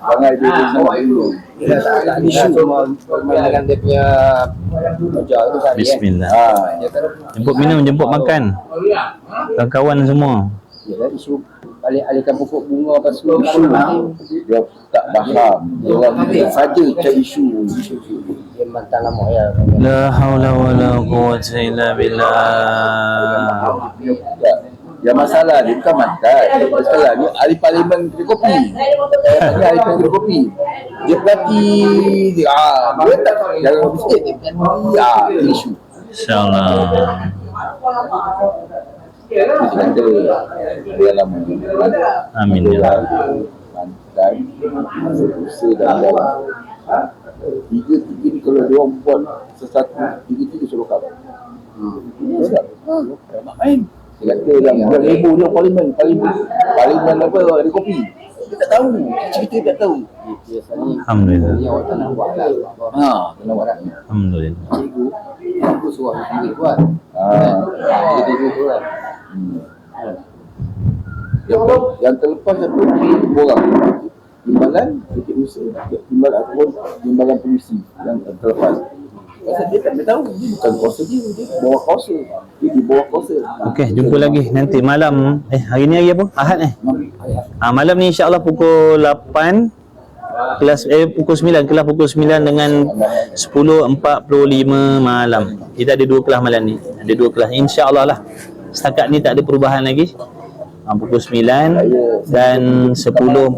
Jangan ibu sama dulu. Dia tak ada isu semua permainan dia punya kerja tu tadi. Bismillah. Dia tak Jemput minum, jemput makan. Kawan-kawan semua. dia dah isu alih-alihkan pokok bunga apa semua isu. Dia tak faham. Dia orang saja cari isu. Dia mantan lama ya. La haula wala quwwata illa billah. Yang masalah dia bukan mantan. Masalah dia ahli parlimen kedai kopi. Dia ahli parlimen kedai kopi. Dia pelatih dia. Dia tak jalan bisik dia pelatih. Isu. InsyaAllah. Kita kata dia lama. Amin ya Allah. Mantan. Usaha dan dalam. Tiga ni kalau dia orang buat sesuatu, tiga suruh kawan. Tak main. Dia kata yang 2000 dia parlimen apa ada kopi. Dia tak tahu. Cerita dia tak tahu. Alhamdulillah. Ni awak tak nak buat lah. Kena buat dah. Alhamdulillah. Cikgu, aku suruh aku sendiri buat. Jadi tu lah. Yang terlepas satu orang. Timbalan titik usaha, timbalan polisi yang terlepas. Pasal dia tak tahu, dia bukan kuasa dia bawah kuasa. Dia di bawah kuasa. Okey, jumpa lagi nanti malam. Hari ni hari apa? Ahad malam ni insya-Allah pukul 8 kelas pukul 9 kelas pukul 9 dengan 10.45 malam. Kita ada dua kelas malam ni. Ada dua kelas insya-Allah lah. Setakat ni tak ada perubahan lagi. Pukul 9 dan 10.45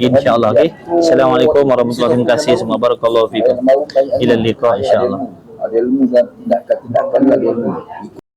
insya-Allah. Okey. Assalamualaikum warahmatullahi wabarakatuh. Terima kasih semua, barakallahu fikum. Ila liqa insya-Allah. Ada ilmu dan tindakan lagi ilmu.